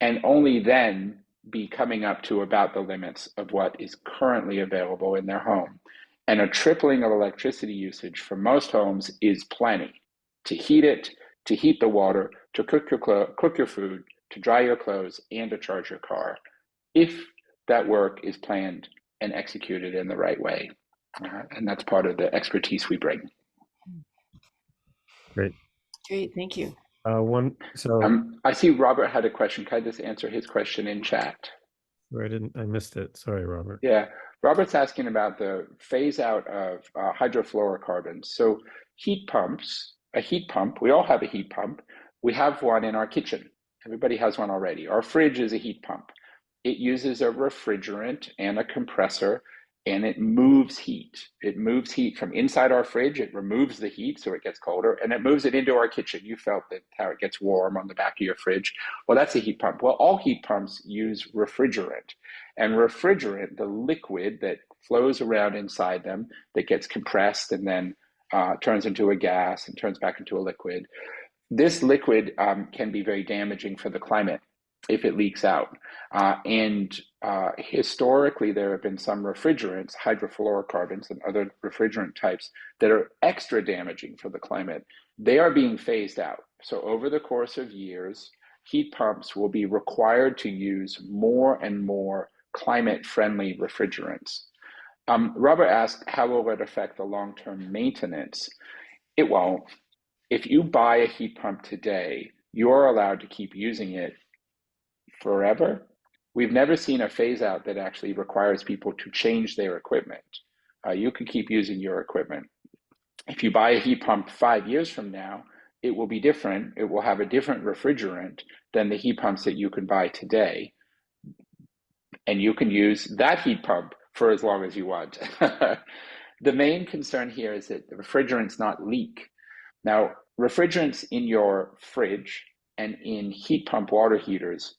and only then be coming up to about the limits of what is currently available in their home. And a tripling of electricity usage for most homes is plenty to heat it, to heat the water, to cook your food, to dry your clothes, and to charge your car, if that work is planned and executed in the right way. And that's part of the expertise we bring. Great. Great, thank you. I see Robert had a question. Can I just answer his question in chat? I missed it. Sorry, Robert. Yeah, Robert's asking about the phase out of hydrofluorocarbons. So heat pumps, a heat pump, we all have a heat pump. We have one in our kitchen. Everybody has one already. Our fridge is a heat pump. It uses a refrigerant and a compressor, and it moves heat. It moves heat from inside our fridge. It removes the heat so it gets colder, and it moves it into our kitchen. You felt that how it gets warm on the back of your fridge. Well, that's a heat pump. Well, all heat pumps use refrigerant. And refrigerant, the liquid that flows around inside them, that gets compressed and then turns into a gas and turns back into a liquid. This liquid can be very damaging for the climate if it leaks out. Historically, there have been some refrigerants, hydrofluorocarbons and other refrigerant types that are extra damaging for the climate. They are being phased out. So over the course of years, heat pumps will be required to use more and more climate-friendly refrigerants. Robert asked, how will it affect the long-term maintenance? It won't. If you buy a heat pump today, you're allowed to keep using it forever. We've never seen a phase out that actually requires people to change their equipment. You can keep using your equipment. If you buy a heat pump 5 years from now, it will be different. It will have a different refrigerant than the heat pumps that you can buy today. And you can use that heat pump for as long as you want. The main concern here is that the refrigerants not leak. Now, refrigerants in your fridge and in heat pump water heaters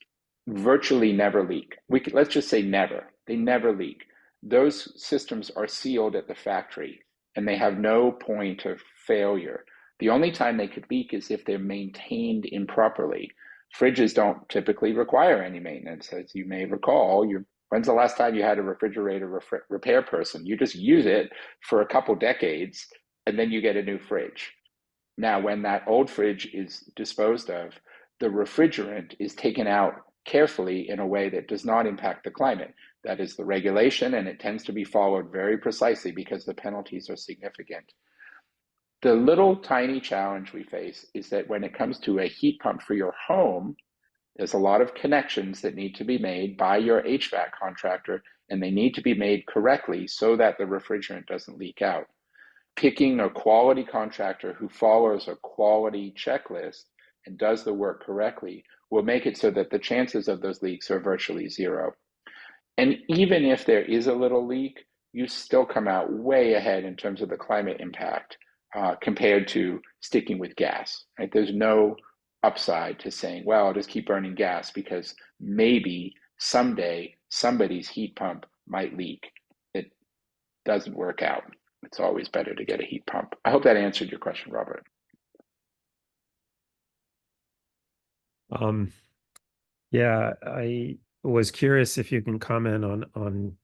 virtually never leak. Let's just say never. They never leak. Those systems are sealed at the factory and they have no point of failure. The only time they could leak is if they're maintained improperly. Fridges don't typically require any maintenance. As you may recall, when's the last time you had a refrigerator repair person? You just use it for a couple decades and then you get a new fridge. Now, when that old fridge is disposed of, the refrigerant is taken out carefully in a way that does not impact the climate. That is the regulation, and it tends to be followed very precisely because the penalties are significant. The little tiny challenge we face is that when it comes to a heat pump for your home, there's a lot of connections that need to be made by your HVAC contractor, and they need to be made correctly so that the refrigerant doesn't leak out. Picking a quality contractor who follows a quality checklist and does the work correctly will make it so that the chances of those leaks are virtually zero. And even if there is a little leak, you still come out way ahead in terms of the climate impact compared to sticking with gas, right? There's no upside to saying, well, I'll just keep burning gas because maybe someday somebody's heat pump might leak. It doesn't work out. It's always better to get a heat pump. I hope that answered your question, Robert. Yeah, I was curious if you can comment on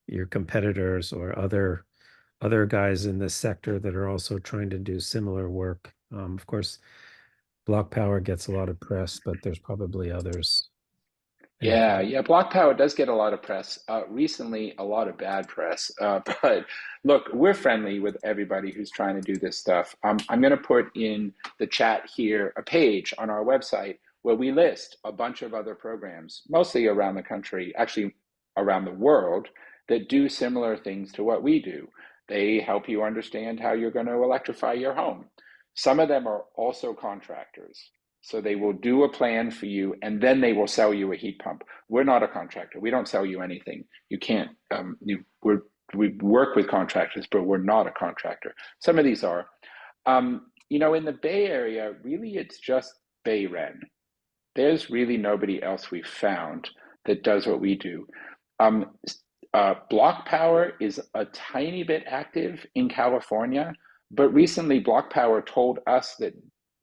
your competitors or other guys in this sector that are also trying to do similar work. Of course, Block Power gets a lot of press, but there's probably others. Yeah, Block Power does get a lot of press. Recently, a lot of bad press. But look, we're friendly with everybody who's trying to do this stuff. I'm going to put in the chat here a page on our website where we list a bunch of other programs, mostly around the country, actually around the world, that do similar things to what we do. They help you understand how you're going to electrify your home. Some of them are also contractors. So they will do a plan for you and then they will sell you a heat pump. We're not a contractor. We don't sell you anything. You can't, we work with contractors, but we're not a contractor. Some of these are. In the Bay Area, really it's just Bayren. There's really nobody else we've found that does what we do. Block Power is a tiny bit active in California, but recently Block Power told us that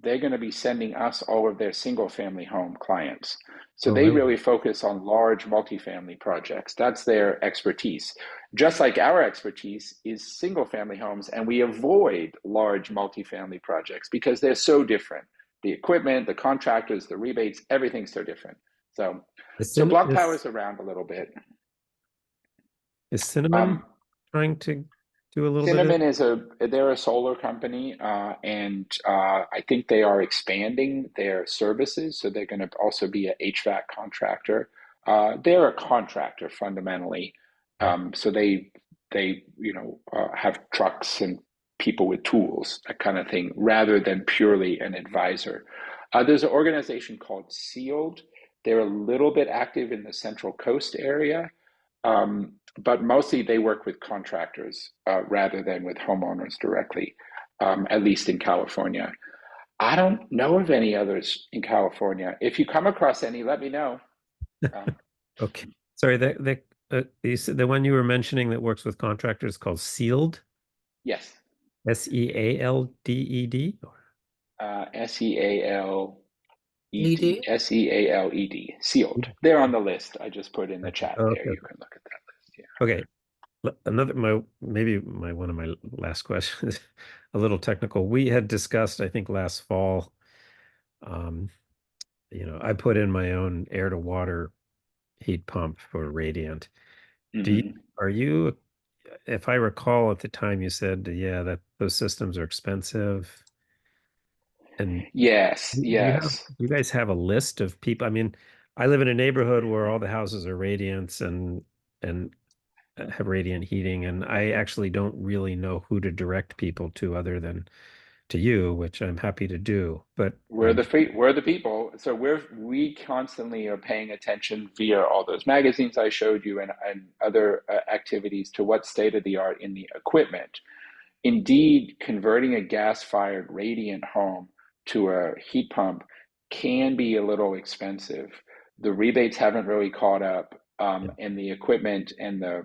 they're going to be sending us all of their single family home clients. So they really focus on large multifamily projects. That's their expertise. Just like our expertise is single family homes, and we avoid large multifamily projects because they're so different. The equipment, the contractors, the rebates, everything's so different. So Block Power is around a little bit. Is Cinnamon trying to do a little Cinnamon bit? They're a solar company, and I think they are expanding their services. So they're going to also be an HVAC contractor. They're a contractor fundamentally. So they have trucks and people with tools, that kind of thing, rather than purely an advisor. There's an organization called Sealed. They're a little bit active in the Central Coast area. But mostly they work with contractors rather than with homeowners directly, at least in California. I don't know of any others in California. If you come across any, let me know. Okay. Sorry, the one you were mentioning that works with contractors called Sealed? Yes. SEALDED? SEALED. Sealed. They're on the list. I just put in the chat there. You can look at that list. Yeah. Okay. One of my last questions, a little technical. We had discussed, I think last fall, You know, I put in my own air to water heat pump for Radiant. Are you, if I recall at the time you said, yeah, that those systems are expensive. And Yes, do you guys have a list of people? I mean, I live in a neighborhood where all the houses are Radiants and have radiant heating, and I actually don't really know who to direct people to other than to you, which I'm happy to do. But we're the people. So we constantly are paying attention via all those magazines I showed you and other activities to what's state of the art in the equipment. Indeed, converting a gas-fired radiant home to a heat pump can be a little expensive. The rebates haven't really caught up, and the equipment and the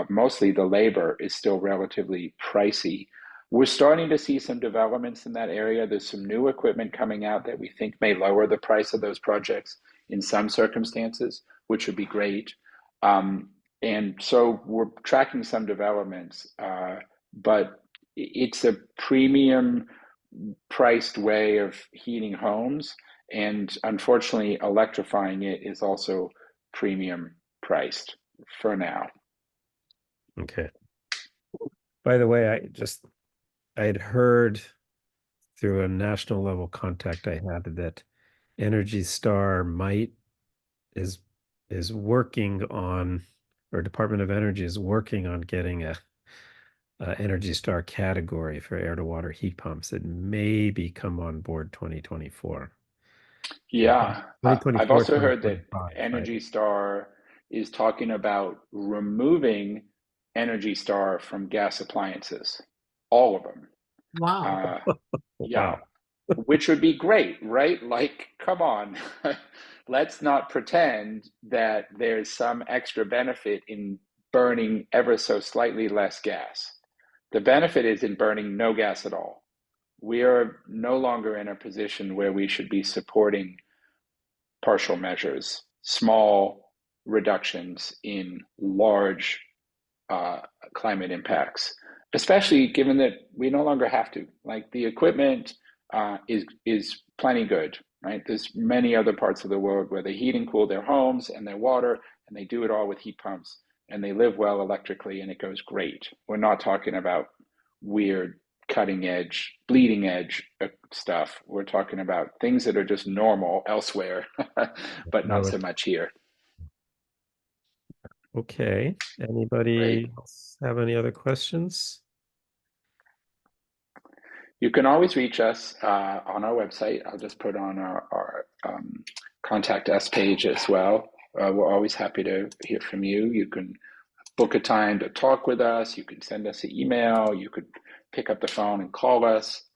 mostly the labor is still relatively pricey. We're starting to see some developments in that area. There's some new equipment coming out that we think may lower the price of those projects in some circumstances, which would be great. And so we're tracking some developments, but it's a premium priced way of heating homes. And unfortunately, electrifying it is also premium priced for now. okay. By the way, I had heard through a national level contact I had that Energy Star is working on, or Department of Energy is working on getting a Energy Star category for air to water heat pumps that maybe come on board 2024. Yeah, 2024, I've also heard that 2025, Energy right? Star is talking about removing Energy Star from gas appliances, all of them. Wow. Yeah, Wow. which would be great, right? Like, come on. Let's not pretend that there's some extra benefit in burning ever so slightly less gas. The benefit is in burning no gas at all. We are no longer in a position where we should be supporting partial measures, small reductions in large climate impacts, especially given that we no longer have to. Like the equipment is plenty good, right? There's many other parts of the world where they heat and cool their homes and their water, and they do it all with heat pumps, and they live well electrically, and it goes great. We're not talking about weird cutting edge, bleeding edge stuff. We're talking about things that are just normal elsewhere, but not so much here. Okay. Anybody Right. else have any other questions? You can always reach us on our website. I'll just put on our contact us page as well. We're always happy to hear from you. You can book a time to talk with us. You can send us an email. You could pick up the phone and call us.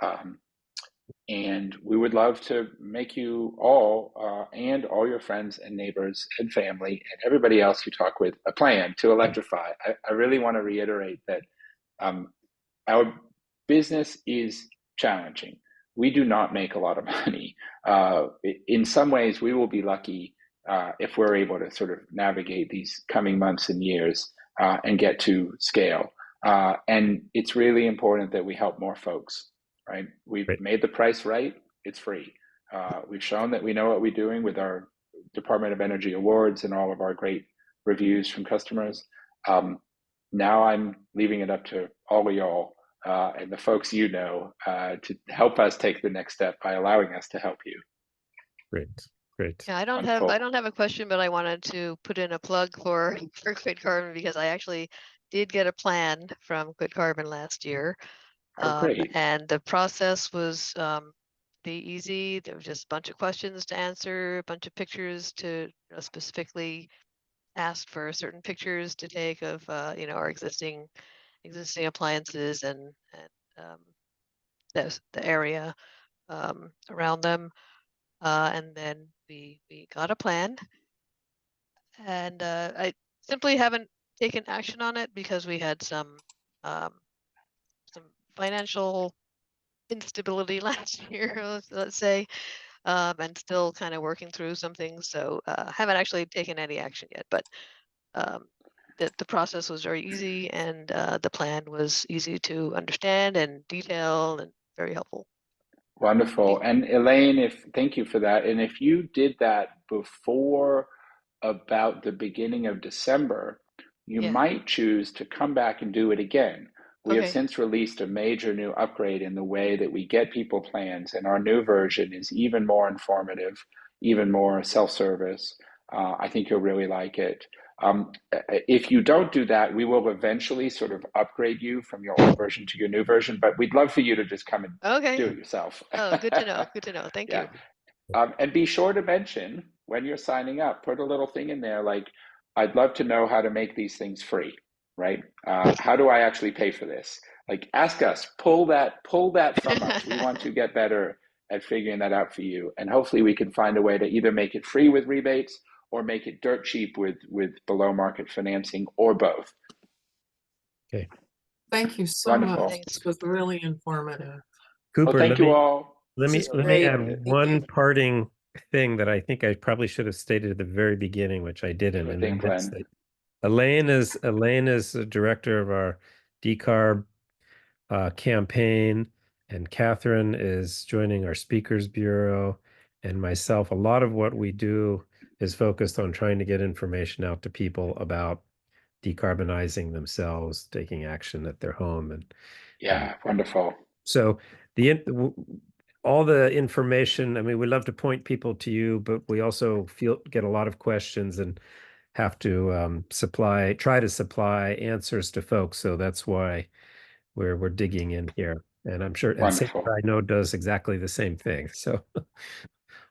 And we would love to make you all and all your friends and neighbors and family and everybody else you talk with a plan to electrify. I really want to reiterate that our business is challenging. We do not make a lot of money. In some ways, we will be lucky if we're able to sort of navigate these coming months and years and get to scale. And it's really important that we help more folks, right? We've made the price right. It's free. We've shown that we know what we're doing with our Department of Energy awards and all of our great reviews from customers. Now I'm leaving it up to all of y'all and the folks you know to help us take the next step by allowing us to help you. Great. Yeah, I don't have a question, but I wanted to put in a plug for QuitCarbon because I actually did get a plan from QuitCarbon last year. Great. And the process was pretty easy. There was just a bunch of questions to answer, a bunch of pictures to specifically ask for certain pictures to take of our existing appliances and the area around them. And then we got a plan, and I simply haven't taken action on it because we had some financial instability last year, let's say, and still kind of working through some things. So haven't actually taken any action yet, but the process was very easy, and the plan was easy to understand and detail and very helpful. Wonderful. And Elaine, thank you for that. And if you did that before about the beginning of December, you Yeah. might choose to come back and do it again. We have Okay. since released a major new upgrade in the way that we get people plans, and our new version is even more informative, even more self-service. I think you'll really like it. If you don't do that, we will eventually sort of upgrade you from your old version to your new version, but we'd love for you to just come and do Okay. it yourself. Oh, good to know. Good to know. Thank Yeah. you. And be sure to mention when you're signing up, put a little thing in there like, I'd love to know how to make these things free, right? How do I actually pay for this? Like, ask us, pull that from us. We want to get better at figuring that out for you. And hopefully we can find a way to either make it free with rebates or make it dirt cheap with below market financing, or both. Okay. Thank you so Wonderful. much. This was really informative. Well, Cooper, thank you all. let This is me great. add Thank one you. parting thing that I think I probably should have stated at the very beginning, which I didn't. Sure And thing, that's Glenn. that Elaine is the director of our decarb campaign, and Catherine is joining our speakers bureau, and myself. A lot of what we do is focused on trying to get information out to people about decarbonizing themselves, taking action at their home, and Yeah, wonderful. so all the information. I mean, we love to point people to you, but we also get a lot of questions and have to try to supply answers to folks. So that's why we're digging in here, and I'm sure, and Sarah, Wonderful. I know, does exactly the same thing. So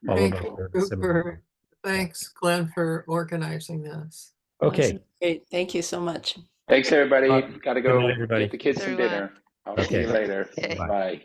all of Thank us you, are in a similar. Cooper. Thanks, Glenn, for organizing this. Okay. Great. Thank you so much. Thanks, everybody. Got to Good night, go everybody. get the kids Thanks, some everyone. dinner. I'll see Okay. you later. Okay. Bye.